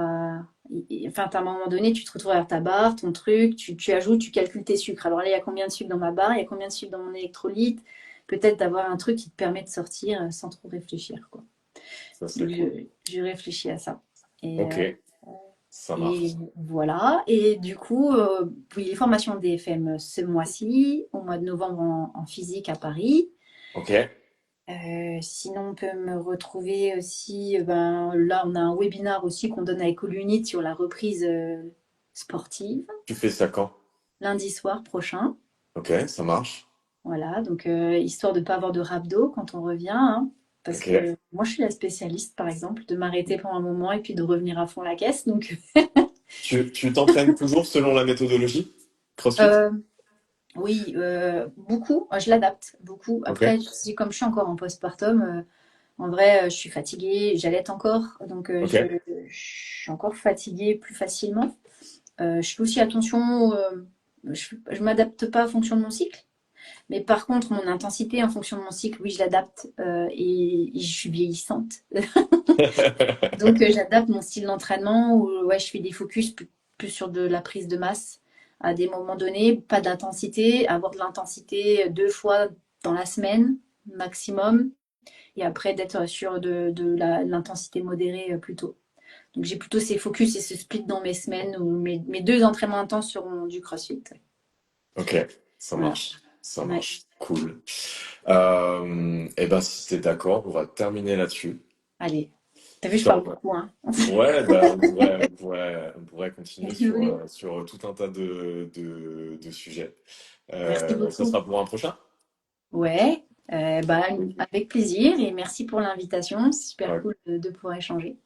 enfin, à un moment donné, tu te retrouves à ta barre, ton truc, tu ajoutes, tu calcules tes sucres. Alors là, il y a combien de sucres dans ma barre, il y a combien de sucres dans mon électrolyte. Peut-être d'avoir un truc qui te permet de sortir sans trop réfléchir, quoi. Ça serait Donc, cool. je réfléchis à ça. Et, Ok, euh, ça et marche. voilà. Et du coup, oui, les formations DFM ce mois-ci, au mois de novembre en physique à Paris. Ok. Sinon, on peut me retrouver aussi. Ben, là, on a un webinar aussi qu'on donne à Ecolunit sur la reprise sportive, Tu fais ça quand? lundi soir prochain. Ok, ça marche. Voilà, donc histoire de ne pas avoir de rhabdo quand on revient, hein, parce Ok. que moi, je suis la spécialiste, par exemple, de m'arrêter pendant un moment et puis de revenir à fond la caisse. Donc, Tu t'entraînes toujours selon la méthodologie? CrossFit? euh, oui, beaucoup. Je l'adapte beaucoup. Ok. Après, comme je suis encore en postpartum, en vrai, je suis fatiguée, j'allaite encore, donc Ok. je suis encore fatiguée plus facilement. Je fais aussi attention, je m'adapte pas en fonction de mon cycle, mais par contre, mon intensité en fonction de mon cycle, oui, je l'adapte et je suis vieillissante. Donc, j'adapte mon style d'entraînement où ouais, je fais des focus plus sur de la prise de masse à des moments donnés, pas d'intensité, avoir de l'intensité 2 fois dans la semaine maximum et après d'être sur de l'intensité modérée plutôt. Donc j'ai plutôt ces focus et ce split dans mes semaines où mes 2 entraînements intenses seront du CrossFit. Ok, ça Voilà. marche. Ça Ouais. marche. Cool. Et ben, si t'es d'accord, on va terminer là-dessus. Allez. T'as vu, Je je te parle remercie. beaucoup, hein. Ouais, bah, on pourrait continuer Désolée. sur tout un tas de sujets. Merci Ça beaucoup. sera pour un prochain? Ouais. Bah, avec plaisir et merci pour l'invitation. C'est super Ouais, cool de pouvoir échanger.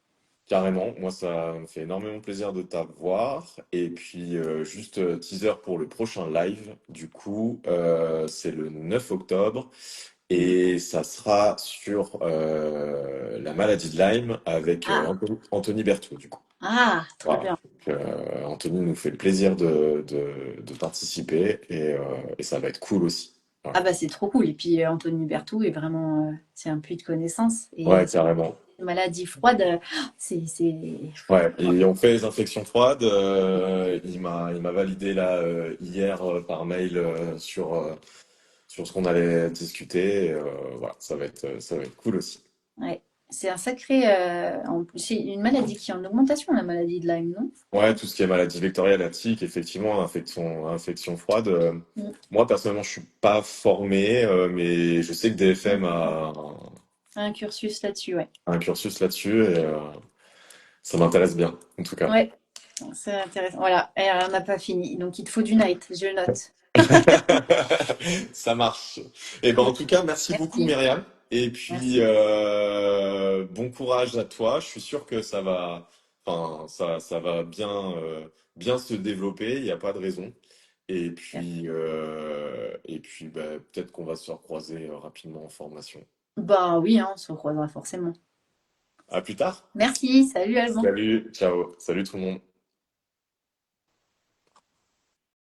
carrément. Moi, ça me fait énormément plaisir de t'avoir. Et puis, juste teaser pour le prochain live. Du coup, c'est le 9 octobre. Mhm. Et ça sera sur la maladie de Lyme avec Ah, Anthony Berthaud, du coup. très Voilà. bien. Donc, Anthony nous fait le plaisir de participer et ça va être cool aussi. Ah Voilà. bah c'est trop cool. Et puis Anthony Berthoud est vraiment, c'est un puits de connaissances. Et Ouais, carrément. maladie froide, c'est... Ouais, et on fait les infections froides. Il m'a validé là hier par mail sur ce qu'on allait discuter. Voilà, ça va être cool aussi. Ouais. C'est un sacré... c'est une maladie qui est en augmentation, la maladie de Lyme, non? Ouais, tout ce qui est maladie vectorielle, attique, effectivement, infection froide. Mm. Moi, personnellement, je suis pas formé, mais je sais que DFM a Un cursus là-dessus, ouais. un cursus là-dessus et ça m'intéresse bien, en tout cas. Ouais, c'est intéressant. Voilà, et on n'a pas fini. Donc il te faut du night, je note. Ça marche. Et ben, en tout cas, merci beaucoup, Merci. Myriam. Et puis, Merci. bon courage à toi. Je suis sûr que enfin, ça va bien se développer. Il n'y a pas de raison. Et puis, bah, peut-être qu'on va se recroiser rapidement en formation. Bah oui, hein, on se recroisera forcément. À plus tard. Merci, salut Alban. Salut, ciao. Salut tout le monde.